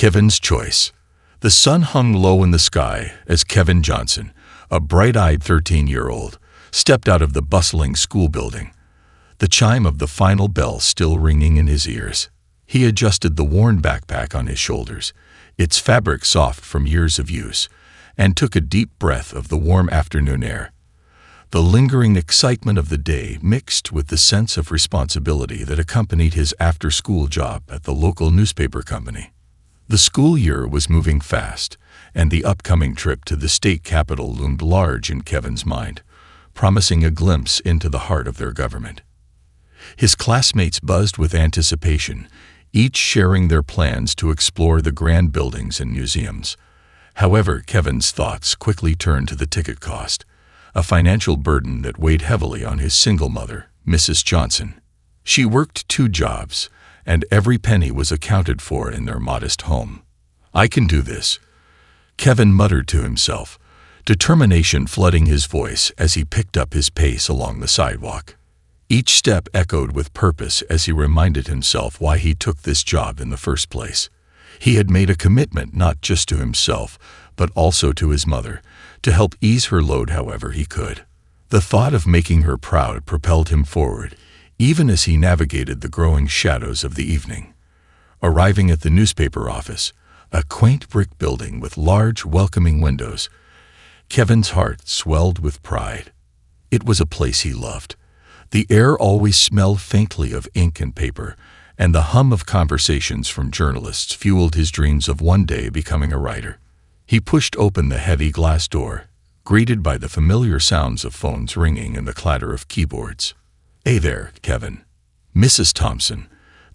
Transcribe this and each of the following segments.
Kevin's choice. The sun hung low in the sky as Kevin Johnson, a bright-eyed 13-year-old, stepped out of the bustling school building, the chime of the final bell still ringing in his ears. He adjusted the worn backpack on his shoulders, its fabric soft from years of use, and took a deep breath of the warm afternoon air. The lingering excitement of the day mixed with the sense of responsibility that accompanied his after-school job at the local newspaper company. The school year was moving fast, and the upcoming trip to the state capital loomed large in Kevin's mind, promising a glimpse into the heart of their government. His classmates buzzed with anticipation, each sharing their plans to explore the grand buildings and museums. However, Kevin's thoughts quickly turned to the ticket cost, a financial burden that weighed heavily on his single mother, Mrs. Johnson. She worked 2 jobs, and every penny was accounted for in their modest home. "I can do this," Kevin muttered to himself, determination flooding his voice as he picked up his pace along the sidewalk. Each step echoed with purpose as he reminded himself why he took this job in the first place. He had made a commitment not just to himself, but also to his mother, to help ease her load however he could. The thought of making her proud propelled him forward, even as he navigated the growing shadows of the evening. Arriving at the newspaper office, a quaint brick building with large, welcoming windows, Kevin's heart swelled with pride. It was a place he loved. The air always smelled faintly of ink and paper, and the hum of conversations from journalists fueled his dreams of one day becoming a writer. He pushed open the heavy glass door, greeted by the familiar sounds of phones ringing and the clatter of keyboards. "Hey there, Kevin." Mrs. Thompson,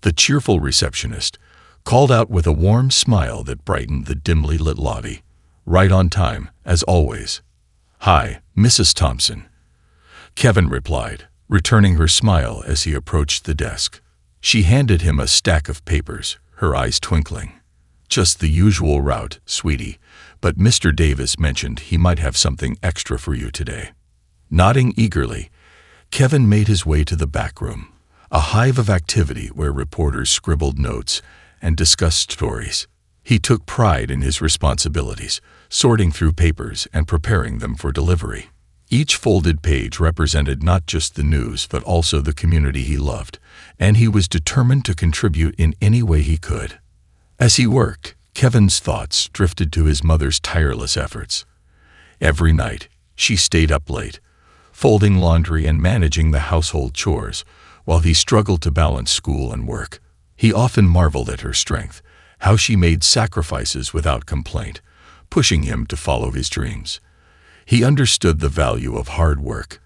the cheerful receptionist, called out with a warm smile that brightened the dimly lit lobby. "Right on time, as always." "Hi, Mrs. Thompson," Kevin replied, returning her smile as he approached the desk. She handed him a stack of papers, her eyes twinkling. "Just the usual route, sweetie, but Mr. Davis mentioned he might have something extra for you today." Nodding eagerly, Kevin made his way to the back room, a hive of activity where reporters scribbled notes and discussed stories. He took pride in his responsibilities, sorting through papers and preparing them for delivery. Each folded page represented not just the news but also the community he loved, and he was determined to contribute in any way he could. As he worked, Kevin's thoughts drifted to his mother's tireless efforts. Every night, she stayed up late, folding laundry and managing the household chores, while he struggled to balance school and work. He often marveled at her strength, how she made sacrifices without complaint, pushing him to follow his dreams. He understood the value of hard work.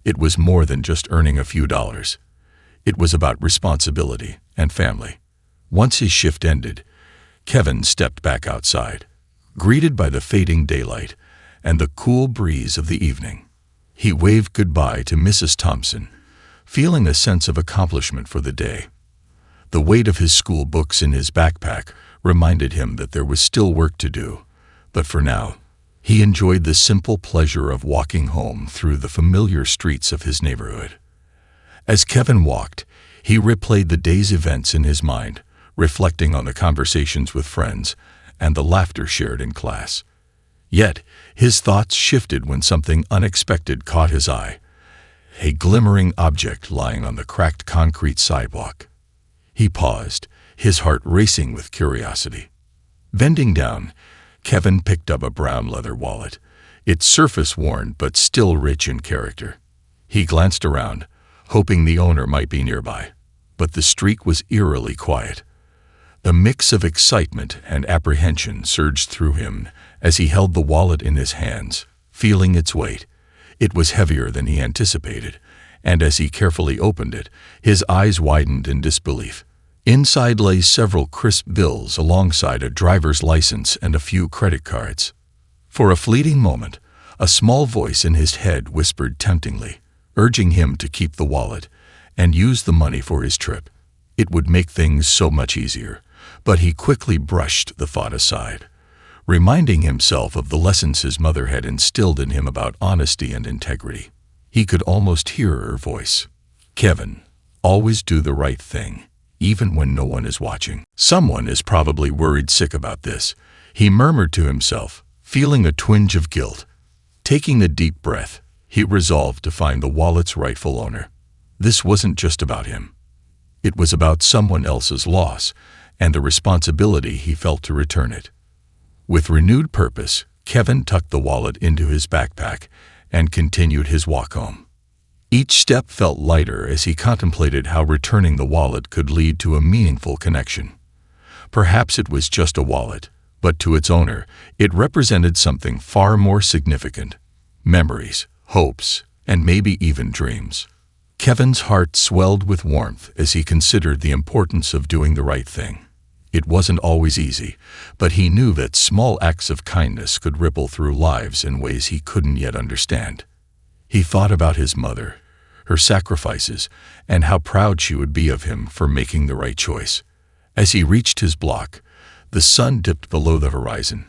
It was more than just earning a few dollars. It was about responsibility and family. Once his shift ended, Kevin stepped back outside, greeted by the fading daylight and the cool breeze of the evening. He waved goodbye to Mrs. Thompson, feeling a sense of accomplishment for the day. The weight of his school books in his backpack reminded him that there was still work to do, but for now, he enjoyed the simple pleasure of walking home through the familiar streets of his neighborhood. As Kevin walked, he replayed the day's events in his mind, reflecting on the conversations with friends and the laughter shared in class. Yet, his thoughts shifted when something unexpected caught his eye, a glimmering object lying on the cracked concrete sidewalk. He paused, his heart racing with curiosity. Bending down, Kevin picked up a brown leather wallet, its surface worn but still rich in character. He glanced around, hoping the owner might be nearby, but the street was eerily quiet. A mix of excitement and apprehension surged through him as he held the wallet in his hands, feeling its weight. It was heavier than he anticipated, and as he carefully opened it, his eyes widened in disbelief. Inside lay several crisp bills alongside a driver's license and a few credit cards. For a fleeting moment, a small voice in his head whispered temptingly, urging him to keep the wallet and use the money for his trip. It would make things so much easier, but he quickly brushed the thought aside, reminding himself of the lessons his mother had instilled in him about honesty and integrity. He could almost hear her voice. "Kevin, always do the right thing, even when no one is watching. Someone is probably worried sick about this, he murmured to himself, feeling a twinge of guilt. Taking a deep breath, he resolved to find the wallet's rightful owner. This wasn't just about him. It was about someone else's loss and the responsibility he felt to return it. With renewed purpose, Kevin tucked the wallet into his backpack and continued his walk home. Each step felt lighter as he contemplated how returning the wallet could lead to a meaningful connection. Perhaps it was just a wallet, but to its owner, it represented something far more significant: memories, hopes, and maybe even dreams. Kevin's heart swelled with warmth as he considered the importance of doing the right thing. It wasn't always easy, but he knew that small acts of kindness could ripple through lives in ways he couldn't yet understand. He thought about his mother, her sacrifices, and how proud she would be of him for making the right choice. As he reached his block, the sun dipped below the horizon,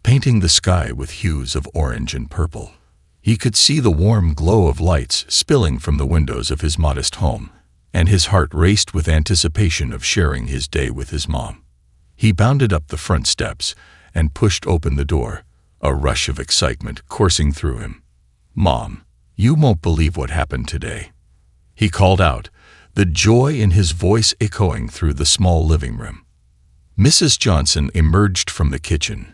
painting the sky with hues of orange and purple. He could see the warm glow of lights spilling from the windows of his modest home, and his heart raced with anticipation of sharing his day with his mom. He bounded up the front steps and pushed open the door, a rush of excitement coursing through him. "Mom, you won't believe what happened today," he called out, the joy in his voice echoing through the small living room. Mrs. Johnson emerged from the kitchen,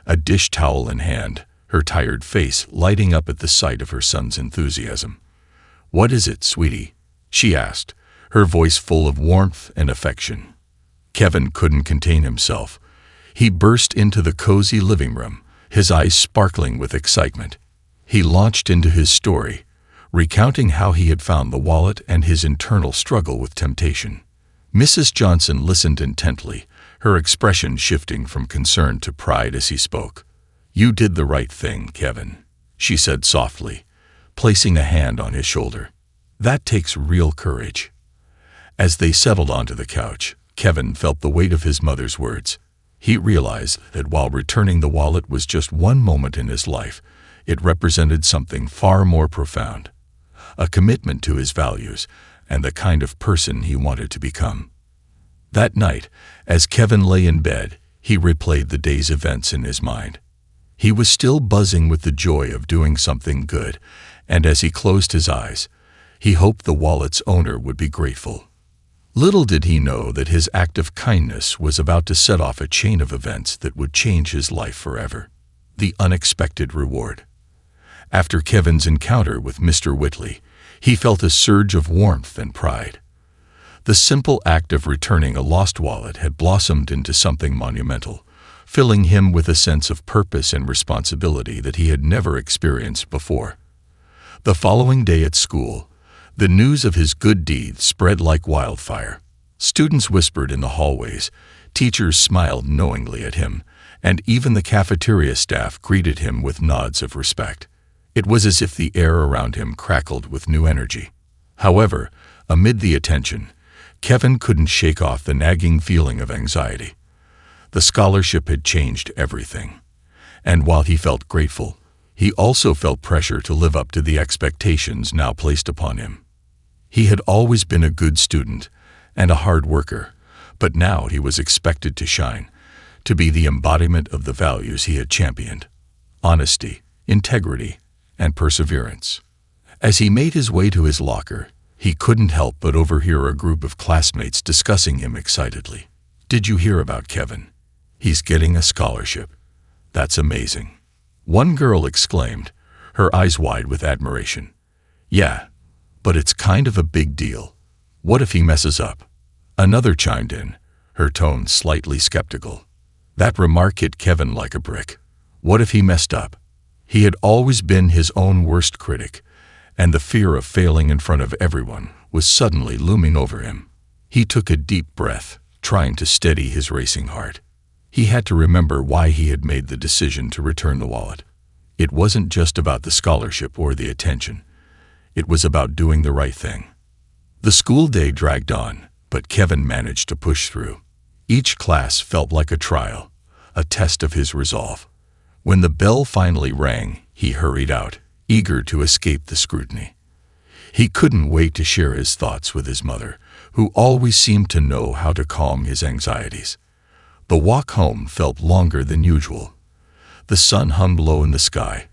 a dish towel in hand, her tired face lighting up at the sight of her son's enthusiasm. "What is it, sweetie?" she asked, her voice full of warmth and affection. Kevin couldn't contain himself. He burst into the cozy living room, his eyes sparkling with excitement. He launched into his story, recounting how he had found the wallet and his internal struggle with temptation. Mrs. Johnson listened intently, her expression shifting from concern to pride as he spoke. "You did the right thing, Kevin," she said softly, placing a hand on his shoulder. "That takes real courage." As they settled onto the couch, Kevin felt the weight of his mother's words. He realized that while returning the wallet was just one moment in his life, it represented something far more profound, a commitment to his values and the kind of person he wanted to become. That night, as Kevin lay in bed, he replayed the day's events in his mind. He was still buzzing with the joy of doing something good, and as he closed his eyes, he hoped the wallet's owner would be grateful. Little did he know that his act of kindness was about to set off a chain of events that would change his life forever. The unexpected reward. After Kevin's encounter with Mr. Whitley, he felt a surge of warmth and pride. The simple act of returning a lost wallet had blossomed into something monumental, filling him with a sense of purpose and responsibility that he had never experienced before. The following day at school, the news of his good deed spread like wildfire. Students whispered in the hallways, teachers smiled knowingly at him, and even the cafeteria staff greeted him with nods of respect. It was as if the air around him crackled with new energy. However, amid the attention, Kevin couldn't shake off the nagging feeling of anxiety. The scholarship had changed everything, and while he felt grateful, he also felt pressure to live up to the expectations now placed upon him. He had always been a good student and a hard worker, but now he was expected to shine, to be the embodiment of the values he had championed: honesty, integrity, and perseverance. As he made his way to his locker, he couldn't help but overhear a group of classmates discussing him excitedly. "Did you hear about Kevin? He's getting a scholarship. That's amazing," one girl exclaimed, her eyes wide with admiration. "Yeah, but it's kind of a big deal. What if he messes up?" Another chimed in, her tone slightly skeptical. That remark hit Kevin like a brick. What if he messed up? He had always been his own worst critic, and the fear of failing in front of everyone was suddenly looming over him. He took a deep breath, trying to steady his racing heart. He had to remember why he had made the decision to return the wallet. It wasn't just about the scholarship or the attention. It was about doing the right thing. The school day dragged on, but Kevin managed to push through. Each class felt like a trial, a test of his resolve. When the bell finally rang, he hurried out, eager to escape the scrutiny. He couldn't wait to share his thoughts with his mother, who always seemed to know how to calm his anxieties. The walk home felt longer than usual. The sun hung low in the sky,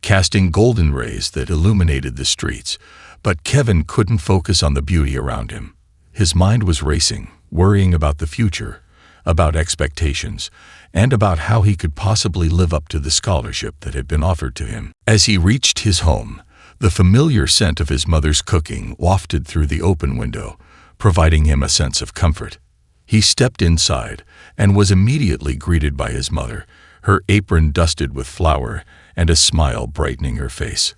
casting golden rays that illuminated the streets, but Kevin couldn't focus on the beauty around him. His mind was racing, worrying about the future, about expectations, and about how he could possibly live up to the scholarship that had been offered to him. As he reached his home, the familiar scent of his mother's cooking wafted through the open window, providing him a sense of comfort. He stepped inside and was immediately greeted by his mother, her apron dusted with flour and a smile brightening her face.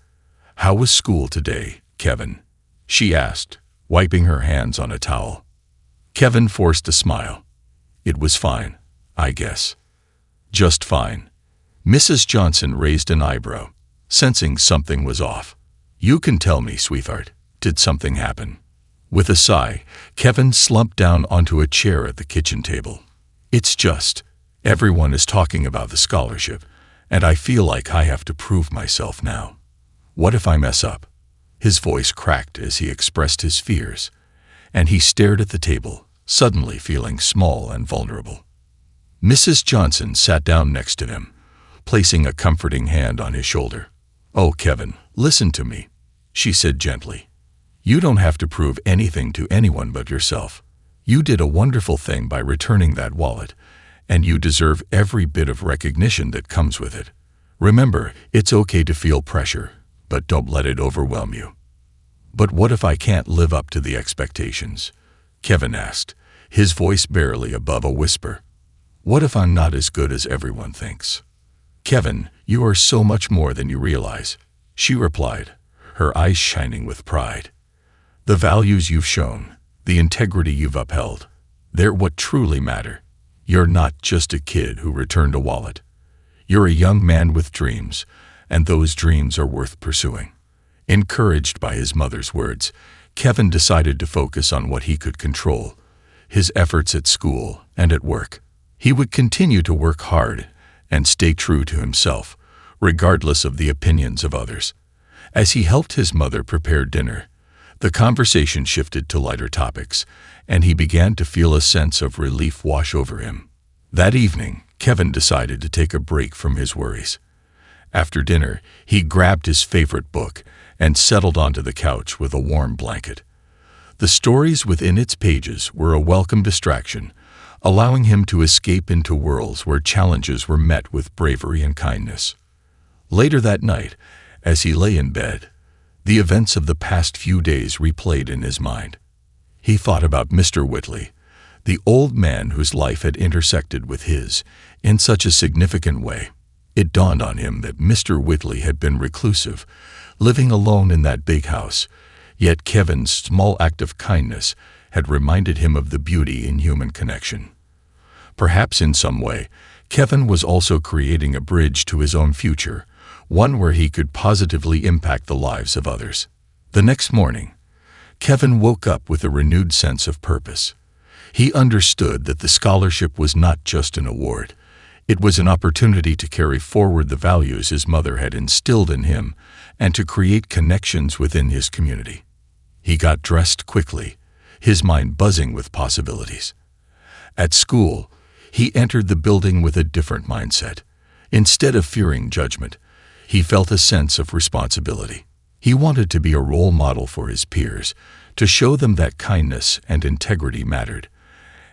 "How was school today, Kevin?" she asked, wiping her hands on a towel. Kevin forced a smile. "It was fine, I guess." "Just fine." Mrs. Johnson raised an eyebrow, sensing something was off. "You can tell me, sweetheart, did something happen?" With a sigh, Kevin slumped down onto a chair at the kitchen table. "It's just, everyone is talking about the scholarship, and I feel like I have to prove myself now. What if I mess up?" His voice cracked as he expressed his fears, and he stared at the table, suddenly feeling small and vulnerable. Mrs. Johnson sat down next to him, placing a comforting hand on his shoulder. "Oh, Kevin, listen to me," she said gently. "You don't have to prove anything to anyone but yourself. You did a wonderful thing by returning that wallet, and you deserve every bit of recognition that comes with it. Remember, it's okay to feel pressure, but don't let it overwhelm you." "But what if I can't live up to the expectations?" Kevin asked, his voice barely above a whisper. "What if I'm not as good as everyone thinks?" "Kevin, you are so much more than you realize," she replied, her eyes shining with pride. "The values you've shown, the integrity you've upheld, they're what truly matter. You're not just a kid who returned a wallet. You're a young man with dreams, and those dreams are worth pursuing." Encouraged by his mother's words, Kevin decided to focus on what he could control, his efforts at school and at work. He would continue to work hard and stay true to himself, regardless of the opinions of others. As he helped his mother prepare dinner, the conversation shifted to lighter topics, and he began to feel a sense of relief wash over him. That evening, Kevin decided to take a break from his worries. After dinner, he grabbed his favorite book and settled onto the couch with a warm blanket. The stories within its pages were a welcome distraction, allowing him to escape into worlds where challenges were met with bravery and kindness. Later that night, as he lay in bed, the events of the past few days replayed in his mind. He thought about Mr. Whitley, the old man whose life had intersected with his in such a significant way. It dawned on him that Mr. Whitley had been reclusive, living alone in that big house, yet Kevin's small act of kindness had reminded him of the beauty in human connection. Perhaps in some way, Kevin was also creating a bridge to his own future, one where he could positively impact the lives of others. The next morning, Kevin woke up with a renewed sense of purpose. He understood that the scholarship was not just an award. It was an opportunity to carry forward the values his mother had instilled in him and to create connections within his community. He got dressed quickly, his mind buzzing with possibilities. At school, he entered the building with a different mindset. Instead of fearing judgment, he felt a sense of responsibility. He wanted to be a role model for his peers, to show them that kindness and integrity mattered,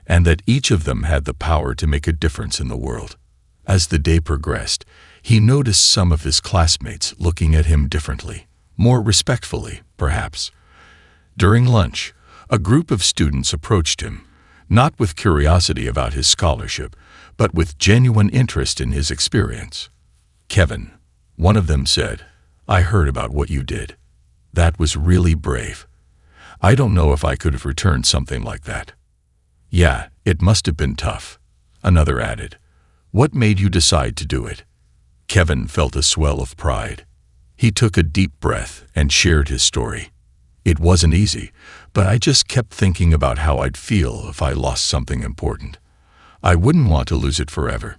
and that each of them had the power to make a difference in the world. As the day progressed, he noticed some of his classmates looking at him differently, more respectfully, perhaps. During lunch, a group of students approached him, not with curiosity about his scholarship, but with genuine interest in his experience. "Kevin," one of them said, "I heard about what you did. That was really brave. I don't know if I could have returned something like that." "Yeah, it must have been tough," another added. "What made you decide to do it?" Kevin felt a swell of pride. He took a deep breath and shared his story. "It wasn't easy, but I just kept thinking about how I'd feel if I lost something important. I wouldn't want to lose it forever."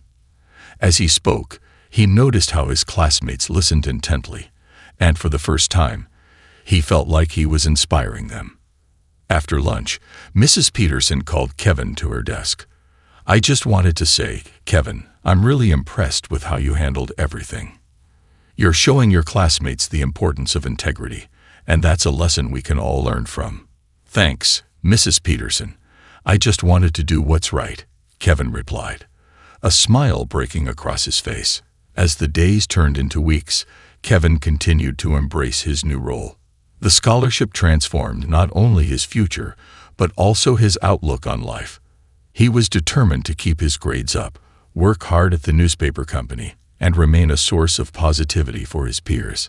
As he spoke, he noticed how his classmates listened intently, and for the first time, he felt like he was inspiring them. After lunch, Mrs. Peterson called Kevin to her desk. "I just wanted to say, Kevin, I'm really impressed with how you handled everything. You're showing your classmates the importance of integrity, and that's a lesson we can all learn from." "Thanks, Mrs. Peterson. I just wanted to do what's right," Kevin replied, a smile breaking across his face. As the days turned into weeks, Kevin continued to embrace his new role. The scholarship transformed not only his future, but also his outlook on life. He was determined to keep his grades up, work hard at the newspaper company, and remain a source of positivity for his peers.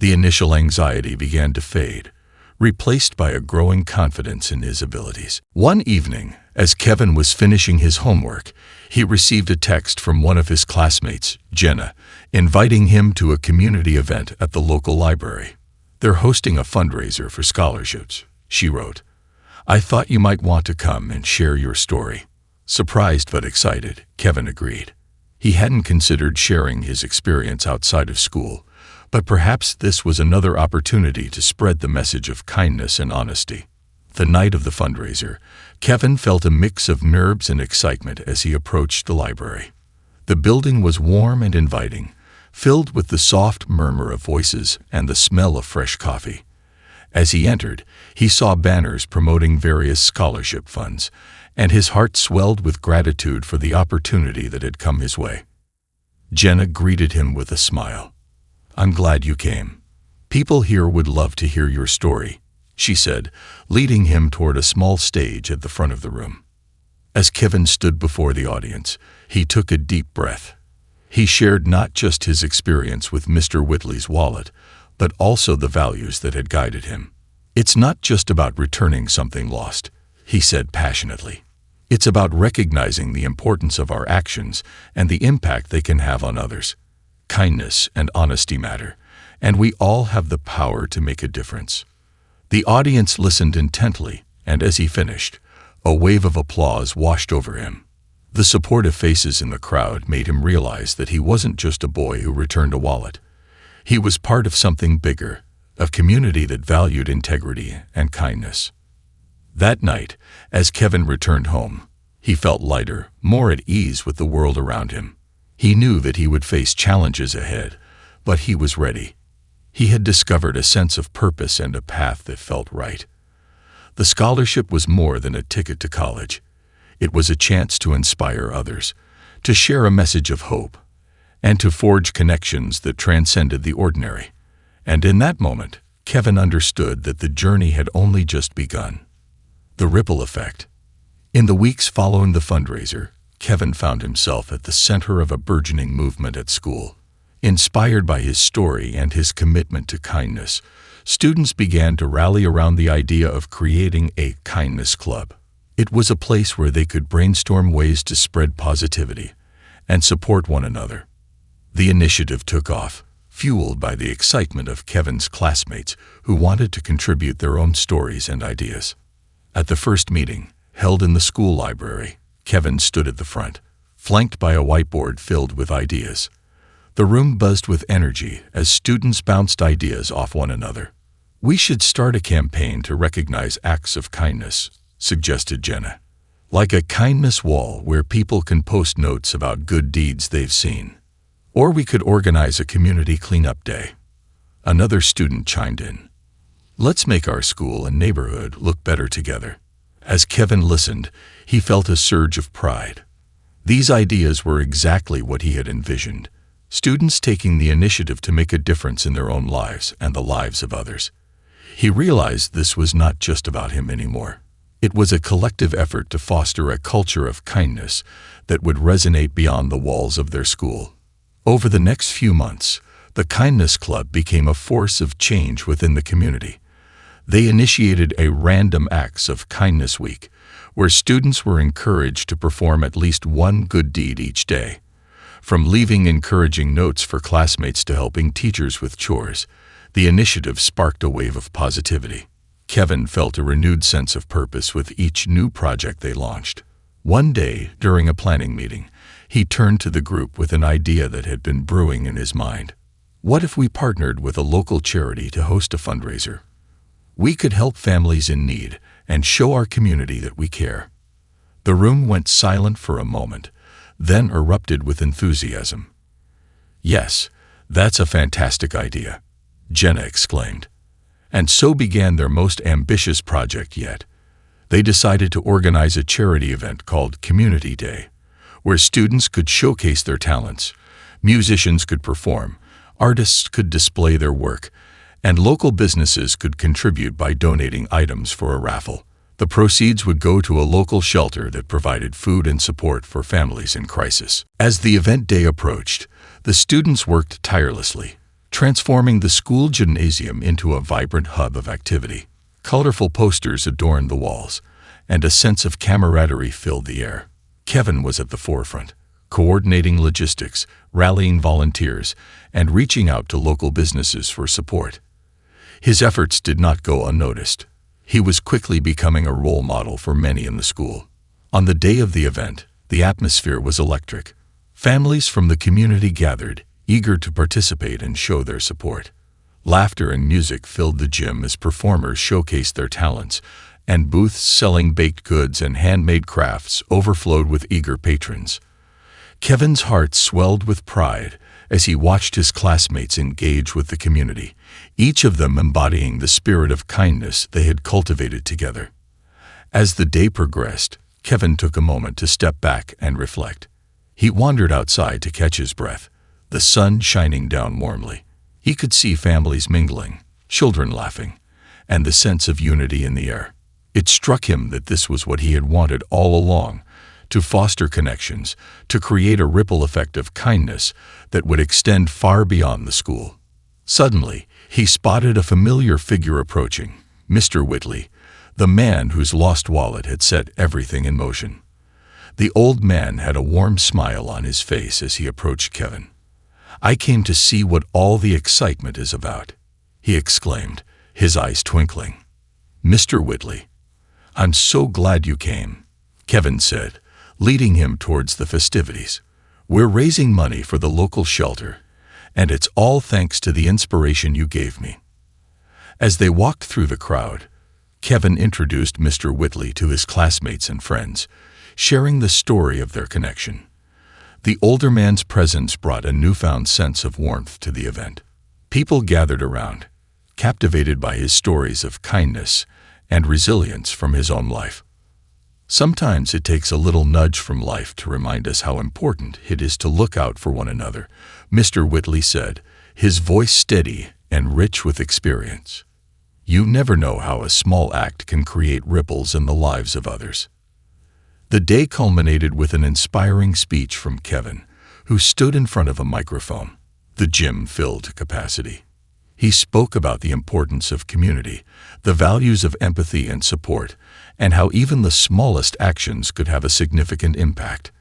The initial anxiety began to fade, replaced by a growing confidence in his abilities. One evening, as Kevin was finishing his homework, he received a text from one of his classmates, Jenna, inviting him to a community event at the local library. "They're hosting a fundraiser for scholarships," she wrote. "I thought you might want to come and share your story." Surprised but excited, Kevin agreed. He hadn't considered sharing his experience outside of school, but perhaps this was another opportunity to spread the message of kindness and honesty. The night of the fundraiser, Kevin felt a mix of nerves and excitement as he approached the library. The building was warm and inviting, filled with the soft murmur of voices and the smell of fresh coffee. As he entered, he saw banners promoting various scholarship funds, and his heart swelled with gratitude for the opportunity that had come his way. Jenna greeted him with a smile. "I'm glad you came. People here would love to hear your story," she said, leading him toward a small stage at the front of the room. As Kevin stood before the audience, he took a deep breath. He shared not just his experience with Mr. Whitley's wallet, but also the values that had guided him. "It's not just about returning something lost," he said passionately. "It's about recognizing the importance of our actions and the impact they can have on others. Kindness and honesty matter, and we all have the power to make a difference." The audience listened intently, and as he finished, a wave of applause washed over him. The supportive faces in the crowd made him realize that he wasn't just a boy who returned a wallet. He was part of something bigger, a community that valued integrity and kindness. That night, as Kevin returned home, he felt lighter, more at ease with the world around him. He knew that he would face challenges ahead, but he was ready. He had discovered a sense of purpose and a path that felt right. The scholarship was more than a ticket to college. It was a chance to inspire others, to share a message of hope, and to forge connections that transcended the ordinary. And in that moment, Kevin understood that the journey had only just begun. The ripple effect. In the weeks following the fundraiser, Kevin found himself at the center of a burgeoning movement at school. Inspired by his story and his commitment to kindness, students began to rally around the idea of creating a kindness club. It was a place where they could brainstorm ways to spread positivity and support one another. The initiative took off, fueled by the excitement of Kevin's classmates who wanted to contribute their own stories and ideas. At the first meeting, held in the school library, Kevin stood at the front, flanked by a whiteboard filled with ideas. The room buzzed with energy as students bounced ideas off one another. "We should start a campaign to recognize acts of kindness," suggested Jenna. "Like a kindness wall where people can post notes about good deeds they've seen. Or we could organize a community cleanup day." Another student chimed in. "Let's make our school and neighborhood look better together." As Kevin listened, he felt a surge of pride. These ideas were exactly what he had envisioned. Students taking the initiative to make a difference in their own lives and the lives of others. He realized this was not just about him anymore. It was a collective effort to foster a culture of kindness that would resonate beyond the walls of their school. Over the next few months, the Kindness Club became a force of change within the community. They initiated a Random Acts of Kindness Week, where students were encouraged to perform at least one good deed each day. From leaving encouraging notes for classmates to helping teachers with chores, the initiative sparked a wave of positivity. Kevin felt a renewed sense of purpose with each new project they launched. One day, during a planning meeting, he turned to the group with an idea that had been brewing in his mind. "What if we partnered with a local charity to host a fundraiser? We could help families in need and show our community that we care." The room went silent for a moment, then erupted with enthusiasm. "Yes, that's a fantastic idea," Jenna exclaimed. And so began their most ambitious project yet. They decided to organize a charity event called Community Day, where students could showcase their talents, musicians could perform, artists could display their work, and local businesses could contribute by donating items for a raffle. The proceeds would go to a local shelter that provided food and support for families in crisis. As the event day approached, the students worked tirelessly, transforming the school gymnasium into a vibrant hub of activity. Colorful posters adorned the walls, and a sense of camaraderie filled the air. Kevin was at the forefront, coordinating logistics, rallying volunteers, and reaching out to local businesses for support. His efforts did not go unnoticed. He was quickly becoming a role model for many in the school. On the day of the event, the atmosphere was electric. Families from the community gathered, eager to participate and show their support. Laughter and music filled the gym as performers showcased their talents, and booths selling baked goods and handmade crafts overflowed with eager patrons. Kevin's heart swelled with pride as he watched his classmates engage with the community, each of them embodying the spirit of kindness they had cultivated together. As the day progressed, Kevin took a moment to step back and reflect. He wandered outside to catch his breath, the sun shining down warmly. He could see families mingling, children laughing, and the sense of unity in the air. It struck him that this was what he had wanted all along, to foster connections, to create a ripple effect of kindness that would extend far beyond the school. Suddenly, he spotted a familiar figure approaching, Mr. Whitley, the man whose lost wallet had set everything in motion. The old man had a warm smile on his face as he approached Kevin. "I came to see what all the excitement is about," he exclaimed, his eyes twinkling. "Mr. Whitley, I'm so glad you came," Kevin said, leading him towards the festivities. "We're raising money for the local shelter, and it's all thanks to the inspiration you gave me." As they walked through the crowd, Kevin introduced Mr. Whitley to his classmates and friends, sharing the story of their connection. The older man's presence brought a newfound sense of warmth to the event. People gathered around, captivated by his stories of kindness and resilience from his own life. "Sometimes it takes a little nudge from life to remind us how important it is to look out for one another," Mr. Whitley said, his voice steady and rich with experience. "You never know how a small act can create ripples in the lives of others." The day culminated with an inspiring speech from Kevin, who stood in front of a microphone. The gym filled to capacity. He spoke about the importance of community, the values of empathy and support, and how even the smallest actions could have a significant impact.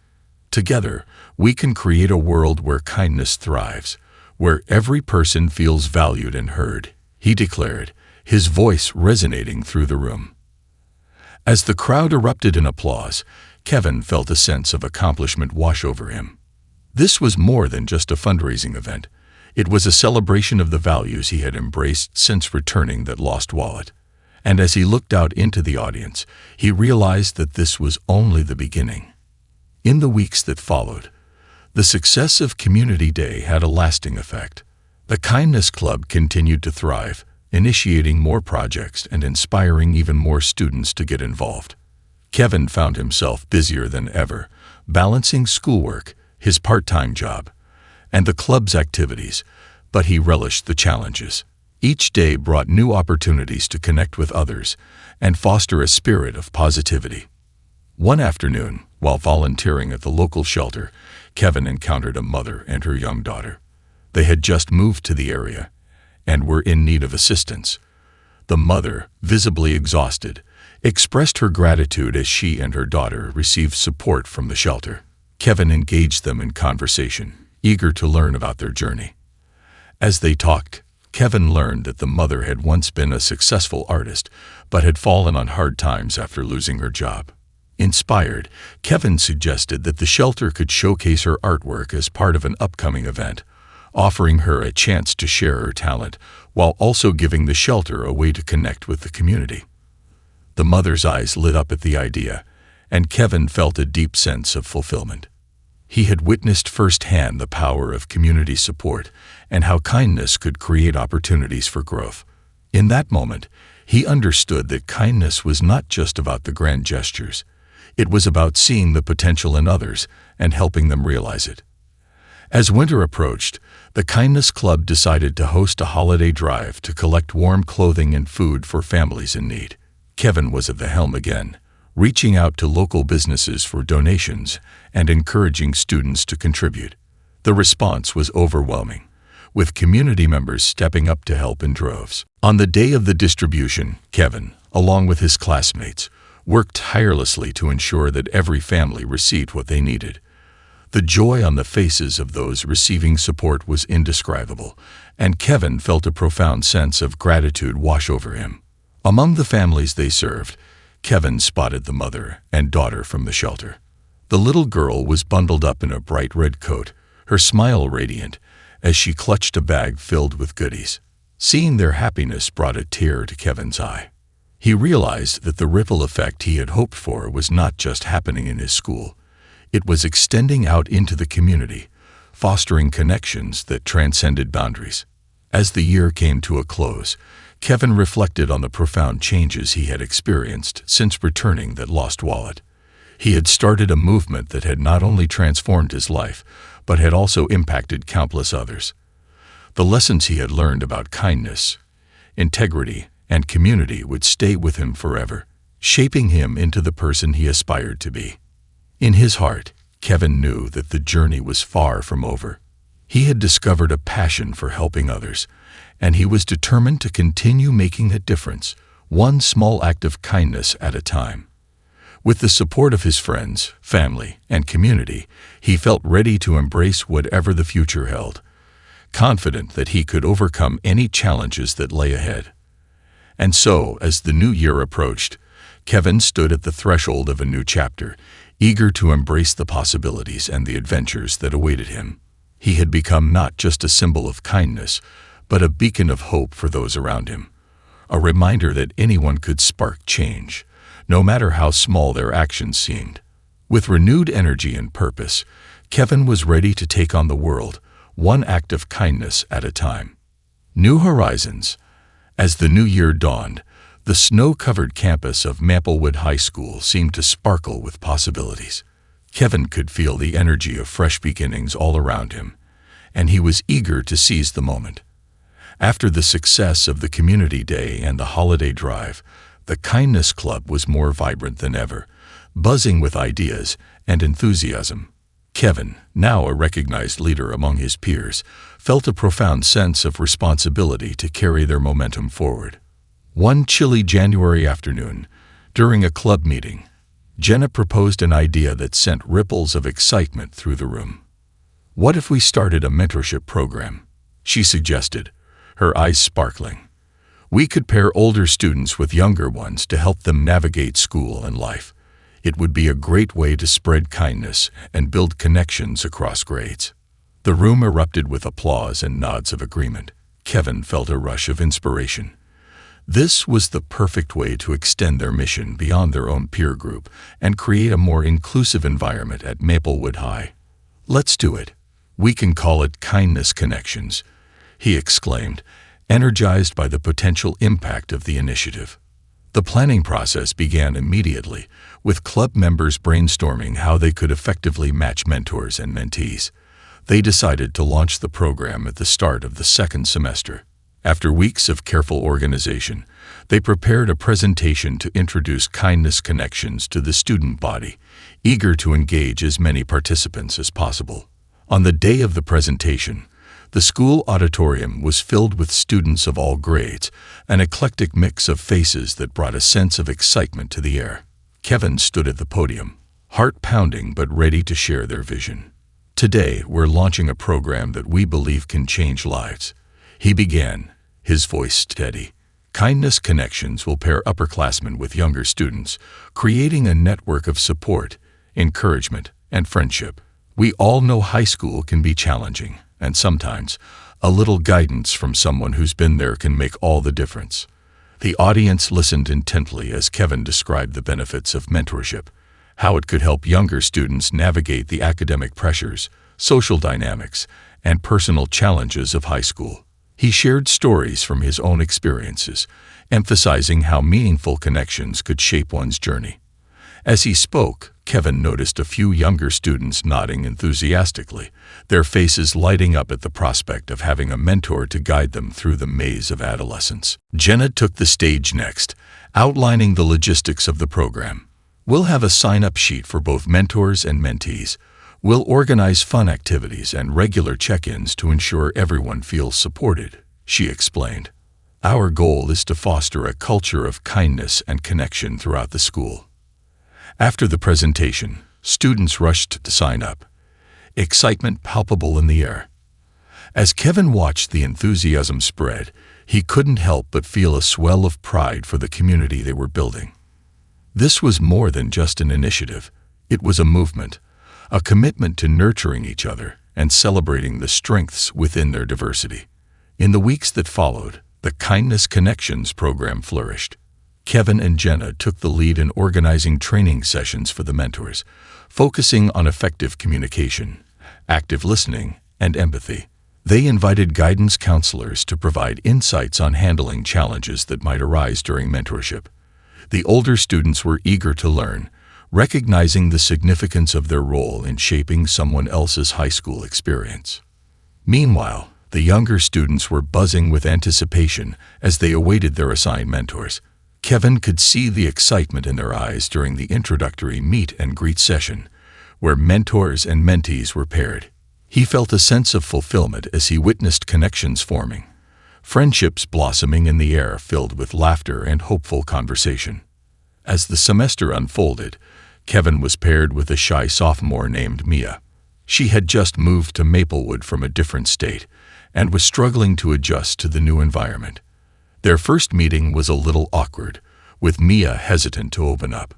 "Together, we can create a world where kindness thrives, where every person feels valued and heard," he declared, his voice resonating through the room. As the crowd erupted in applause, Kevin felt a sense of accomplishment wash over him. This was more than just a fundraising event. It was a celebration of the values he had embraced since returning that lost wallet. And as he looked out into the audience, he realized that this was only the beginning. In the weeks that followed, the success of Community Day had a lasting effect. The Kindness Club continued to thrive, initiating more projects and inspiring even more students to get involved. Kevin found himself busier than ever, balancing schoolwork, his part-time job, and the club's activities, but he relished the challenges. Each day brought new opportunities to connect with others and foster a spirit of positivity. One afternoon, while volunteering at the local shelter, Kevin encountered a mother and her young daughter. They had just moved to the area and were in need of assistance. The mother, visibly exhausted, expressed her gratitude as she and her daughter received support from the shelter. Kevin engaged them in conversation, eager to learn about their journey. As they talked, Kevin learned that the mother had once been a successful artist, but had fallen on hard times after losing her job. Inspired, Kevin suggested that the shelter could showcase her artwork as part of an upcoming event, offering her a chance to share her talent while also giving the shelter a way to connect with the community. The mother's eyes lit up at the idea, and Kevin felt a deep sense of fulfillment. He had witnessed firsthand the power of community support and how kindness could create opportunities for growth. In that moment, he understood that kindness was not just about the grand gestures. It was about seeing the potential in others and helping them realize it. As winter approached, the Kindness Club decided to host a holiday drive to collect warm clothing and food for families in need. Kevin was at the helm again, reaching out to local businesses for donations and encouraging students to contribute. The response was overwhelming, with community members stepping up to help in droves. On the day of the distribution, Kevin, along with his classmates, worked tirelessly to ensure that every family received what they needed. The joy on the faces of those receiving support was indescribable, and Kevin felt a profound sense of gratitude wash over him. Among the families they served, Kevin spotted the mother and daughter from the shelter. The little girl was bundled up in a bright red coat, her smile radiant, as she clutched a bag filled with goodies. Seeing their happiness brought a tear to Kevin's eye. He realized that the ripple effect he had hoped for was not just happening in his school. It was extending out into the community, fostering connections that transcended boundaries. As the year came to a close, Kevin reflected on the profound changes he had experienced since returning that lost wallet. He had started a movement that had not only transformed his life, but had also impacted countless others. The lessons he had learned about kindness, integrity, and community would stay with him forever, shaping him into the person he aspired to be. In his heart, Kevin knew that the journey was far from over. He had discovered a passion for helping others, and he was determined to continue making a difference, one small act of kindness at a time. With the support of his friends, family, and community, he felt ready to embrace whatever the future held, confident that he could overcome any challenges that lay ahead. And so, as the new year approached, Kevin stood at the threshold of a new chapter, eager to embrace the possibilities and the adventures that awaited him. He had become not just a symbol of kindness, but a beacon of hope for those around him, a reminder that anyone could spark change, no matter how small their actions seemed. With renewed energy and purpose, Kevin was ready to take on the world, one act of kindness at a time. New horizons. As the new year dawned, the snow-covered campus of Maplewood High School seemed to sparkle with possibilities. Kevin could feel the energy of fresh beginnings all around him, and he was eager to seize the moment. After the success of the Community Day and the holiday drive, the Kindness Club was more vibrant than ever, buzzing with ideas and enthusiasm. Kevin, now a recognized leader among his peers, felt a profound sense of responsibility to carry their momentum forward. One chilly January afternoon, during a club meeting, Jenna proposed an idea that sent ripples of excitement through the room. "What if we started a mentorship program?" she suggested, her eyes sparkling. "We could pair older students with younger ones to help them navigate school and life. It would be a great way to spread kindness and build connections across grades." The room erupted with applause and nods of agreement. Kevin felt a rush of inspiration. This was the perfect way to extend their mission beyond their own peer group and create a more inclusive environment at Maplewood High. "Let's do it. We can call it Kindness Connections," he exclaimed, energized by the potential impact of the initiative. The planning process began immediately, with club members brainstorming how they could effectively match mentors and mentees. They decided to launch the program at the start of the second semester. After weeks of careful organization, they prepared a presentation to introduce Kindness Connections to the student body, eager to engage as many participants as possible. On the day of the presentation, the school auditorium was filled with students of all grades, an eclectic mix of faces that brought a sense of excitement to the air. Kevin stood at the podium, heart pounding but ready to share their vision. "Today, we're launching a program that we believe can change lives," he began, his voice steady. "Kindness Connections will pair upperclassmen with younger students, creating a network of support, encouragement, and friendship. We all know high school can be challenging, and sometimes a little guidance from someone who's been there can make all the difference. The audience listened intently as Kevin described the benefits of mentorship, how it could help younger students navigate the academic pressures, social dynamics, and personal challenges of high school. He shared stories from his own experiences, emphasizing how meaningful connections could shape one's journey. As he spoke, Kevin noticed a few younger students nodding enthusiastically, their faces lighting up at the prospect of having a mentor to guide them through the maze of adolescence. Jenna took the stage next, outlining the logistics of the program. "We'll have a sign-up sheet for both mentors and mentees. We'll organize fun activities and regular check-ins to ensure everyone feels supported," she explained. "Our goal is to foster a culture of kindness and connection throughout the school." After the presentation, students rushed to sign up, excitement palpable in the air. As Kevin watched the enthusiasm spread, he couldn't help but feel a swell of pride for the community they were building. This was more than just an initiative. It was a movement, a commitment to nurturing each other and celebrating the strengths within their diversity. In the weeks that followed, the Kindness Connections program flourished. Kevin and Jenna took the lead in organizing training sessions for the mentors, focusing on effective communication, active listening, and empathy. They invited guidance counselors to provide insights on handling challenges that might arise during mentorship. The older students were eager to learn, recognizing the significance of their role in shaping someone else's high school experience. Meanwhile, the younger students were buzzing with anticipation as they awaited their assigned mentors. Kevin could see the excitement in their eyes during the introductory meet and greet session, where mentors and mentees were paired. He felt a sense of fulfillment as he witnessed connections forming, friendships blossoming in the air filled with laughter and hopeful conversation. As the semester unfolded, Kevin was paired with a shy sophomore named Mia. She had just moved to Maplewood from a different state and was struggling to adjust to the new environment. Their first meeting was a little awkward, with Mia hesitant to open up.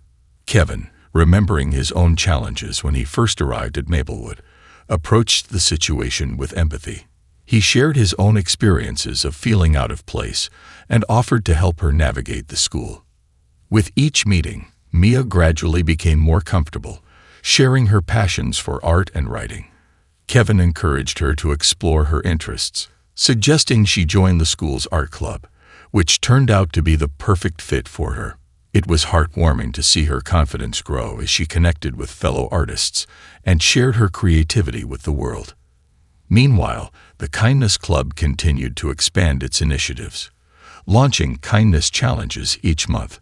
Kevin, remembering his own challenges when he first arrived at Maplewood, approached the situation with empathy. He shared his own experiences of feeling out of place and offered to help her navigate the school. With each meeting, Mia gradually became more comfortable, sharing her passions for art and writing. Kevin encouraged her to explore her interests, suggesting she join the school's art club, which turned out to be the perfect fit for her. It was heartwarming to see her confidence grow as she connected with fellow artists and shared her creativity with the world. Meanwhile, the Kindness Club continued to expand its initiatives, launching kindness challenges each month.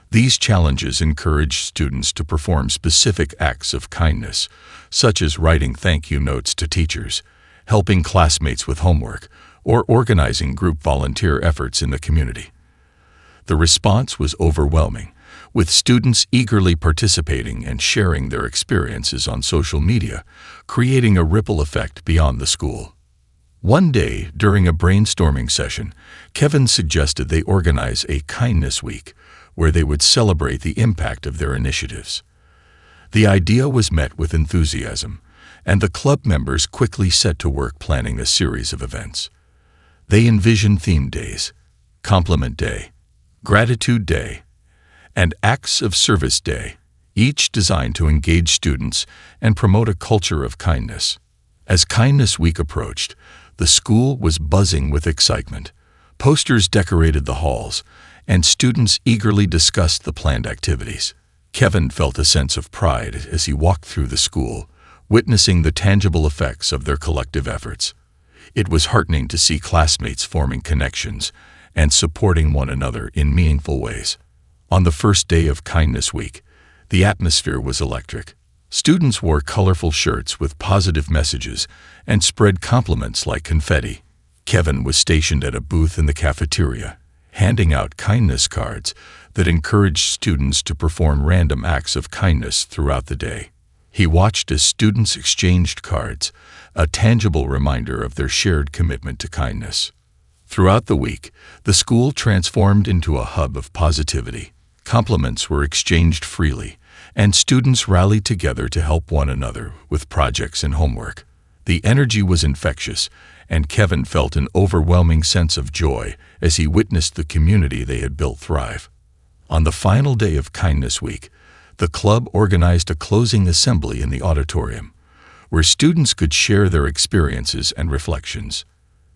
These challenges encouraged students to perform specific acts of kindness, such as writing thank you notes to teachers, helping classmates with homework, or organizing group volunteer efforts in the community. The response was overwhelming, with students eagerly participating and sharing their experiences on social media, creating a ripple effect beyond the school. One day, during a brainstorming session, Kevin suggested they organize a Kindness Week, where they would celebrate the impact of their initiatives. The idea was met with enthusiasm, and the club members quickly set to work planning a series of events. They envisioned theme days, Compliment Day, Gratitude Day, and Acts of Service Day, each designed to engage students and promote a culture of kindness. As Kindness Week approached, the school was buzzing with excitement. Posters decorated the halls, and students eagerly discussed the planned activities. Kevin felt a sense of pride as he walked through the school, witnessing the tangible effects of their collective efforts. It was heartening to see classmates forming connections and supporting one another in meaningful ways. On the first day of Kindness Week, the atmosphere was electric. Students wore colorful shirts with positive messages and spread compliments like confetti. Kevin was stationed at a booth in the cafeteria, handing out kindness cards that encouraged students to perform random acts of kindness throughout the day. He watched as students exchanged cards, a tangible reminder of their shared commitment to kindness. Throughout the week, the school transformed into a hub of positivity. Compliments were exchanged freely, and students rallied together to help one another with projects and homework. The energy was infectious, and Kevin felt an overwhelming sense of joy as he witnessed the community they had built thrive. On the final day of Kindness Week, the club organized a closing assembly in the auditorium, where students could share their experiences and reflections.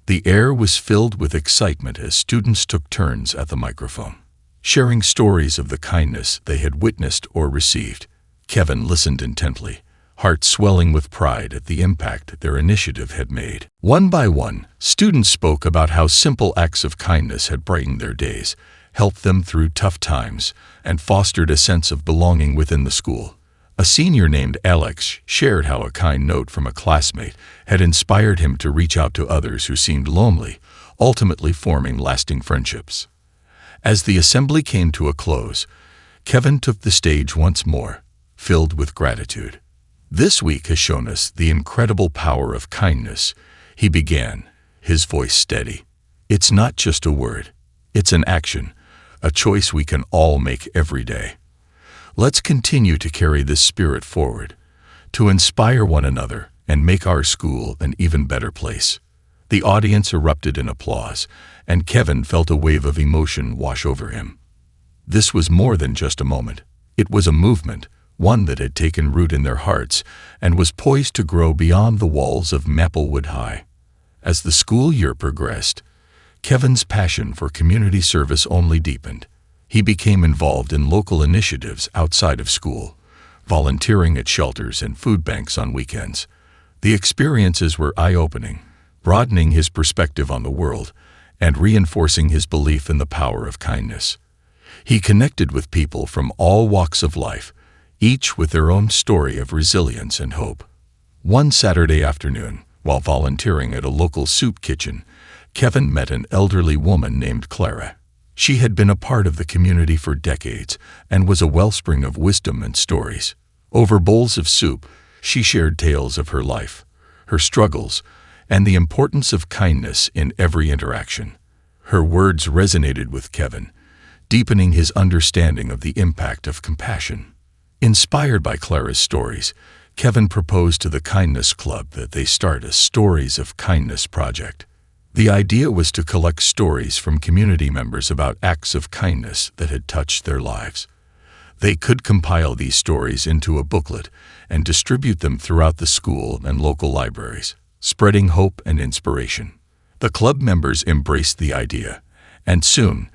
The air was filled with excitement as students took turns at the microphone, sharing stories of the kindness they had witnessed or received. Kevin listened intently, heart swelling with pride at the impact their initiative had made. One by one, students spoke about how simple acts of kindness had brightened their days, helped them through tough times, and fostered a sense of belonging within the school. A senior named Alex shared how a kind note from a classmate had inspired him to reach out to others who seemed lonely, ultimately forming lasting friendships. As the assembly came to a close, Kevin took the stage once more, filled with gratitude. "This week has shown us the incredible power of kindness," he began, his voice steady. "It's not just a word, it's an action, a choice we can all make every day. Let's continue to carry this spirit forward, to inspire one another and make our school an even better place." The audience erupted in applause, and Kevin felt a wave of emotion wash over him. This was more than just a moment. It was a movement, one that had taken root in their hearts and was poised to grow beyond the walls of Maplewood High. As the school year progressed, Kevin's passion for community service only deepened. He became involved in local initiatives outside of school, volunteering at shelters and food banks on weekends. The experiences were eye-opening, broadening his perspective on the world and reinforcing his belief in the power of kindness. He connected with people from all walks of life, each with their own story of resilience and hope. One Saturday afternoon, while volunteering at a local soup kitchen, Kevin met an elderly woman named Clara. She had been a part of the community for decades and was a wellspring of wisdom and stories. Over bowls of soup, she shared tales of her life, her struggles, and the importance of kindness in every interaction. Her words resonated with Kevin, deepening his understanding of the impact of compassion. Inspired by Clara's stories, Kevin proposed to the Kindness Club that they start a Stories of Kindness project. The idea was to collect stories from community members about acts of kindness that had touched their lives. They could compile these stories into a booklet and distribute them throughout the school and local libraries, spreading hope and inspiration. The club members embraced the idea, and soon,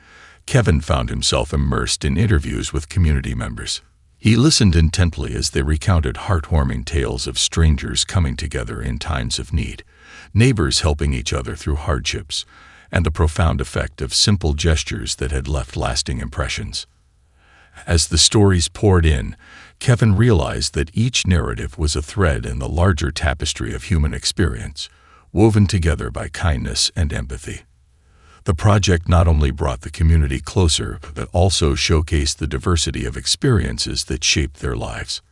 Kevin found himself immersed in interviews with community members. He listened intently as they recounted heartwarming tales of strangers coming together in times of need, neighbors helping each other through hardships, and the profound effect of simple gestures that had left lasting impressions. As the stories poured in, Kevin realized that each narrative was a thread in the larger tapestry of human experience, woven together by kindness and empathy. The project not only brought the community closer, but also showcased the diversity of experiences that shaped their lives.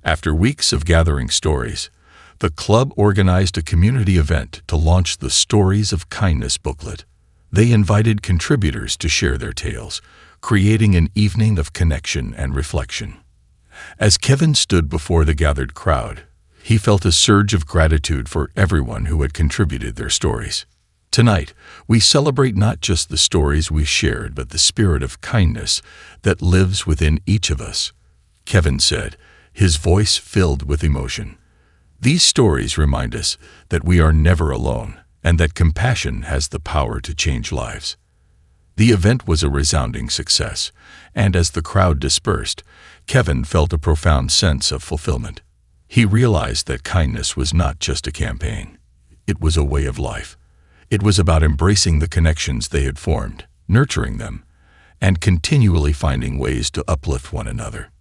After weeks of gathering stories, the club organized a community event to launch the Stories of Kindness booklet. They invited contributors to share their tales, creating an evening of connection and reflection. As Kevin stood before the gathered crowd, he felt a surge of gratitude for everyone who had contributed their stories. Tonight, we celebrate not just the stories we shared, but the spirit of kindness that lives within each of us, Kevin said, his voice filled with emotion. These stories remind us that we are never alone and that compassion has the power to change lives. The event was a resounding success, and as the crowd dispersed, Kevin felt a profound sense of fulfillment. He realized that kindness was not just a campaign. It was a way of life. It was about embracing the connections they had formed, nurturing them, and continually finding ways to uplift one another.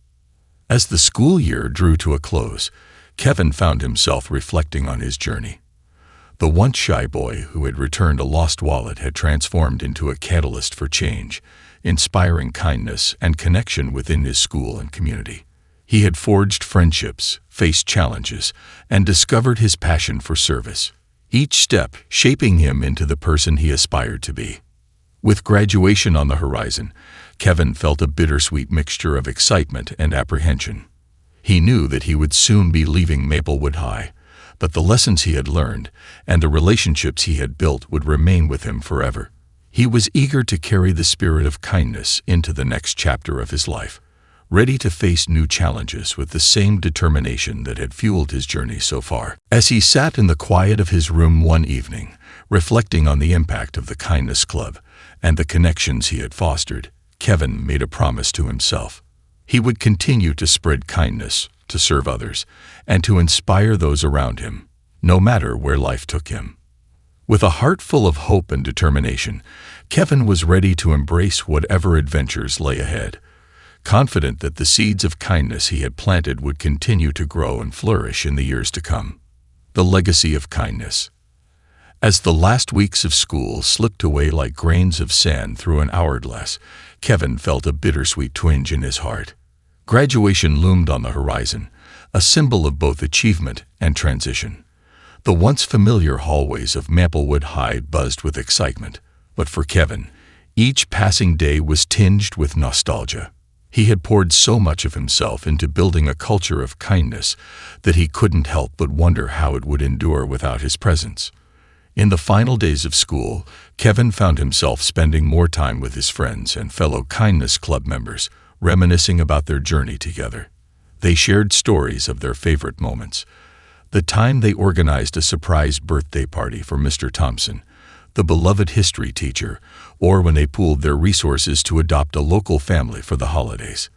As the school year drew to a close, Kevin found himself reflecting on his journey. The once shy boy who had returned a lost wallet had transformed into a catalyst for change, inspiring kindness and connection within his school and community. He had forged friendships, faced challenges, and discovered his passion for service, each step shaping him into the person he aspired to be. With graduation on the horizon, Kevin felt a bittersweet mixture of excitement and apprehension. He knew that he would soon be leaving Maplewood High, but the lessons he had learned and the relationships he had built would remain with him forever. He was eager to carry the spirit of kindness into the next chapter of his life, ready to face new challenges with the same determination that had fueled his journey so far. As he sat in the quiet of his room one evening, reflecting on the impact of the Kindness Club and the connections he had fostered, Kevin made a promise to himself. He would continue to spread kindness, to serve others, and to inspire those around him, no matter where life took him. With a heart full of hope and determination, Kevin was ready to embrace whatever adventures lay ahead, confident that the seeds of kindness he had planted would continue to grow and flourish in the years to come. The legacy of kindness. As the last weeks of school slipped away like grains of sand through an hourglass, Kevin felt a bittersweet twinge in his heart. Graduation loomed on the horizon, a symbol of both achievement and transition. The once familiar hallways of Maplewood High buzzed with excitement, but for Kevin, each passing day was tinged with nostalgia. He had poured so much of himself into building a culture of kindness that he couldn't help but wonder how it would endure without his presence. In the final days of school, Kevin found himself spending more time with his friends and fellow Kindness Club members, reminiscing about their journey together. They shared stories of their favorite moments. The time they organized a surprise birthday party for Mr. Thompson, the beloved history teacher, or when they pooled their resources to adopt a local family for the holidays.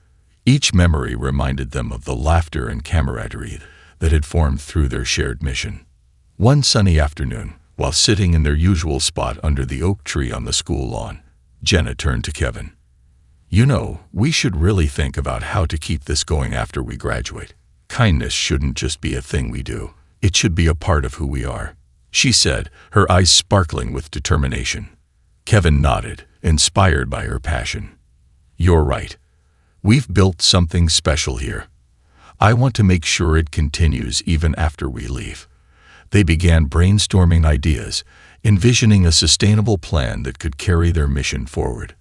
Each memory reminded them of the laughter and camaraderie that had formed through their shared mission. One sunny afternoon, while sitting in their usual spot under the oak tree on the school lawn, Jenna turned to Kevin. "You know, we should really think about how to keep this going after we graduate. Kindness shouldn't just be a thing we do. It should be a part of who we are," she said, her eyes sparkling with determination. Kevin nodded, inspired by her passion. "You're right. We've built something special here. I want to make sure it continues even after we leave." They began brainstorming ideas, envisioning a sustainable plan that could carry their mission forward.